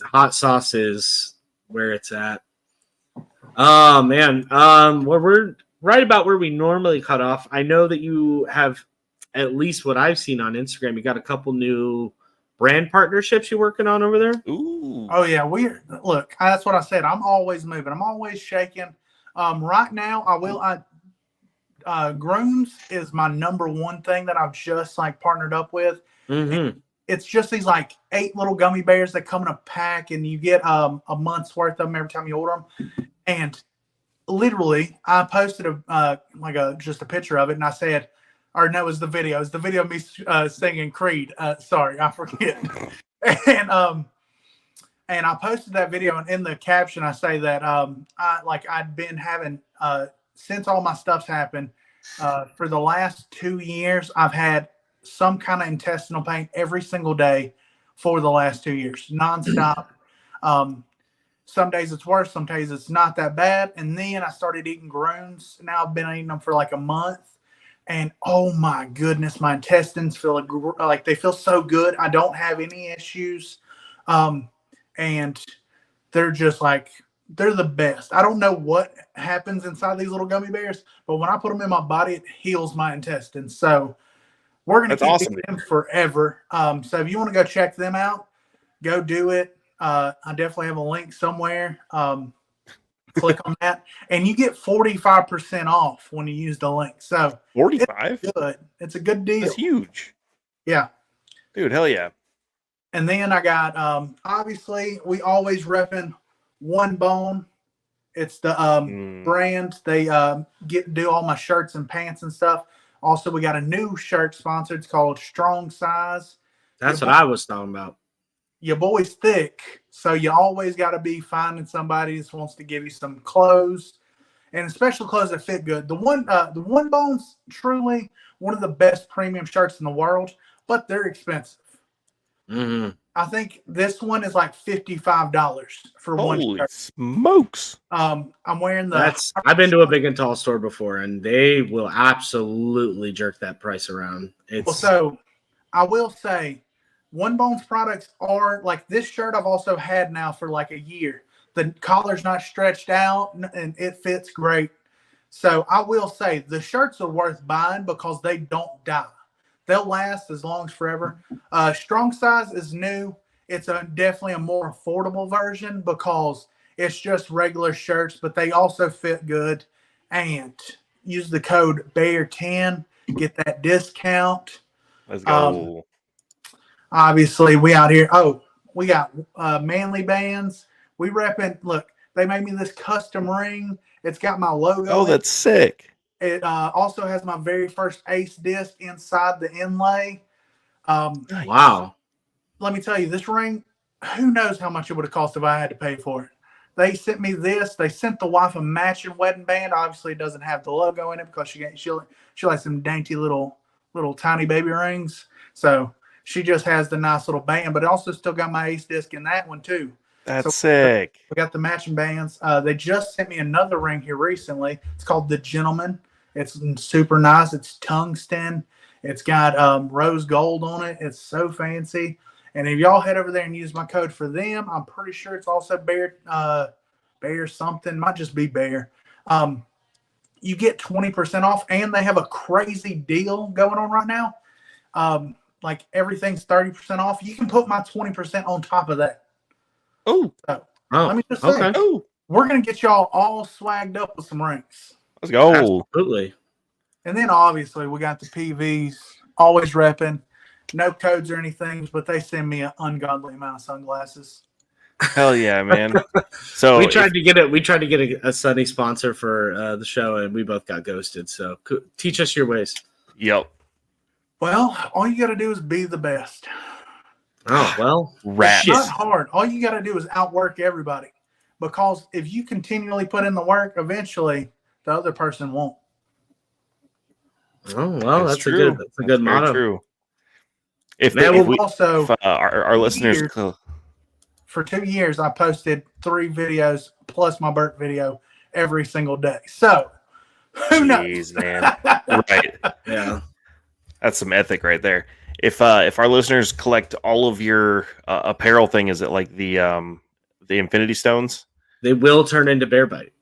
hot sauce is where it's at. Oh man, we're right about where we normally cut off. I know that you have, at least what I've seen on Instagram, you got a couple new brand partnerships you're working on over there. Ooh. Oh yeah, look, that's what I said. I'm always moving. I'm always shaking. Right now, Grooms is my number one thing that I've just partnered up with. Mm-hmm. It's just these 8 little gummy bears that come in a pack, and you get a month's worth of them every time you order them. And literally, I posted just a picture of it, and I said, or no, it was the video. It was the video of me singing Creed. Sorry, I forget. And I posted that video, and in the caption, I say that I'd been having since all my stuff's happened for the last 2 years, I've had some kind of intestinal pain every single day for the last 2 years, nonstop. Some days it's worse, some days it's not that bad. And then I started eating Grooms. Now I've been eating them for a month. And oh my goodness, my intestines feel they feel so good. I don't have any issues. And they're just they're the best. I don't know what happens inside these little gummy bears, but when I put them in my body, it heals my intestines. So we're going to keep eating them forever. So if you want to go check them out, go do it. I definitely have a link somewhere. Click on that, and you get 45% off when you use the link. So 45? It's good. It's a good deal. That's huge. Yeah. Dude, hell yeah. And then I got, obviously, we always repping One Bone. It's the brand. They do all my shirts and pants and stuff. Also, we got a new shirt sponsored. It's called Strong Size. That's what I was talking about. your boy's thick, so you always got to be finding somebody that wants to give you some clothes, and especially clothes that fit good. The one bone's truly one of the best premium shirts in the world, but they're expensive. Mm-hmm. I think this one is like $55 for one Holy shirt. smokes! I'm wearing the. I've been to a big and tall store before, and they will absolutely jerk that price around. Well, so I will say, One Bone's products are like this shirt. I've also had now for like a year. The collar's not stretched out, and it fits great. So I will say the shirts are worth buying because they don't die. They'll last as long as forever. Strong size is new. It's definitely a more affordable version because it's just regular shirts, but they also fit good. And use the code BEAR10, get that discount. Let's go. Obviously, we out here. Oh, we got Manly bands. We repping. Look, they made me this custom ring. It's got my logo. Oh, that's sick. It also has my very first Ace disc inside the inlay. Nice. Wow. Let me tell you, this ring, who knows how much it would have cost if I had to pay for it. They sent me this. They sent the wife a matching wedding band. Obviously, it doesn't have the logo in it because she likes some dainty little tiny baby rings. So she just has the nice little band, but it also still got my Ace disc in that one too. That's sick. We got the matching bands. They just sent me another ring here recently. It's called the Gentleman. It's super nice. It's tungsten. It's got rose gold on it. It's so fancy. And if y'all head over there and use my code for them, I'm pretty sure it's also Bear something. Might just be Bear. You get 20% off, and they have a crazy deal going on right now. Like everything's 30% off. You can put my 20% on top of that. Oh, Let me just say, okay. We're going to get y'all all swagged up with some rings. Let's go. Absolutely. And then obviously we got the PVs, always repping. No codes or anything, but they send me an ungodly amount of sunglasses. Hell yeah, man. So we tried to get a Sunny sponsor for the show, and we both got ghosted. So teach us your ways. Yep. Well, all you got to do is be the best. Oh, well. Rats. It's not hard. All you got to do is outwork everybody. Because if you continually put in the work, eventually the other person won't. Oh, well, that's a good motto. True. If our listeners for 2 years, I posted 3 videos plus my Burt video every single day. So who knows, man? Right? Yeah, that's some ethic right there. If our listeners collect all of your apparel thing, is it like the Infinity Stones? They will turn into Bear Bite.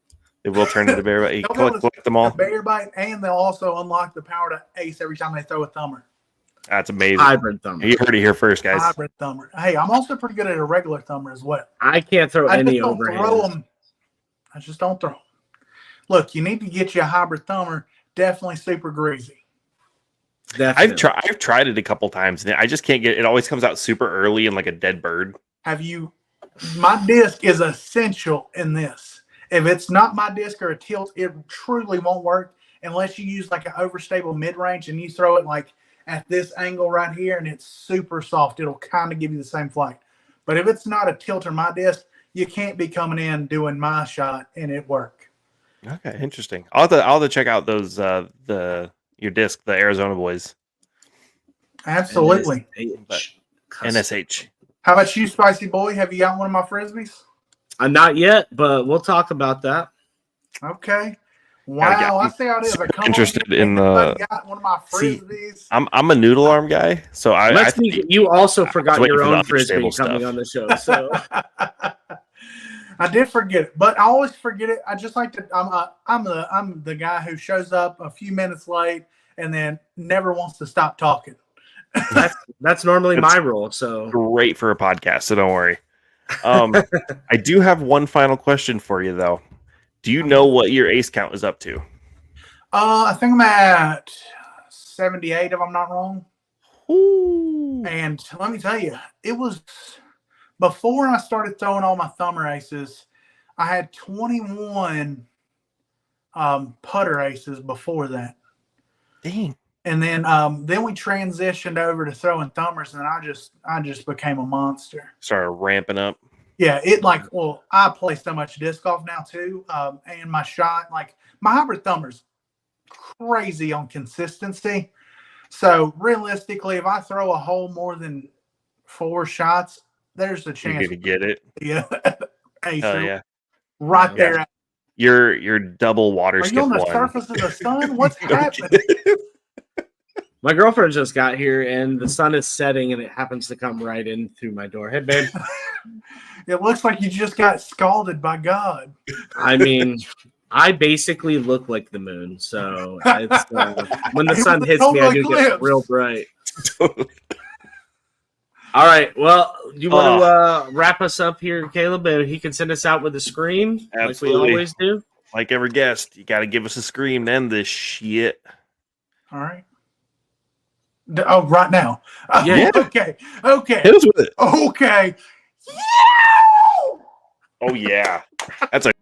It will turn into Bear Bite. You collect them all. Bear Bite, and they'll also unlock the power to ace every time they throw a thumber. That's amazing. Hybrid thumber. You heard it here first, guys. Hybrid thumber. Hey, I'm also pretty good at a regular thumber as well. I can't throw any overhand. I just don't throw them. Look, you need to get you a hybrid thumber. Definitely super greasy. Definitely. I've tried it a couple times, and I just can't get it. It always comes out super early and like a dead bird. My disc is essential in this. If it's not my disc or a tilt, it truly won't work unless you use like an overstable mid-range and you throw it like at this angle right here and it's super soft. It'll kind of give you the same flight. But if it's not a tilt or my disc, you can't be coming in doing my shot and it work. Okay, interesting. I'll have to check out those your disc, the Arizona boys. Absolutely. NSH. How about you, Spicy Boy? Have you got one of my Frisbees? Not yet, but we'll talk about that. Okay. Wow, I see how it is. Interested in the. Got one of my Frisbees. See, I'm a noodle arm guy, so you also forgot your own Frisbee coming on the show. So I did forget it, but I always forget it. I just like to. I'm the guy who shows up a few minutes late and then never wants to stop talking. That's normally my role. So great for a podcast. So don't worry. I do have one final question for you, though. Do you know what your ace count is up to? I think I'm at 78, if I'm not wrong. Ooh. And let me tell you, it was before I started throwing all my thumber aces. I had 21 putter aces before that. Dang. And then we transitioned over to throwing thumbers, and I just became a monster. Started ramping up. Yeah, I play so much disc golf now too, and my shot, like my hybrid thumber's crazy on consistency. So realistically, if I throw a hole more than 4 shots, there's a chance you're gonna get it. Yeah, Yeah, right there. You're double water. Are skip you on the one. surface of the sun? What's happening? My girlfriend just got here, and the sun is setting, and it happens to come right in through my door. Hey, babe. It looks like you just got scalded by God. I mean, I basically look like the moon. So it's, when the sun hits me, I do get real bright. All right. Well, you want to wrap us up here, Caleb? And he can send us out with a scream, Absolutely. like we always do. Like every guest, you got to give us a scream to end this shit. All right. Oh, right now. Yeah. Okay. Hit us with it. Okay. Oh yeah, that's a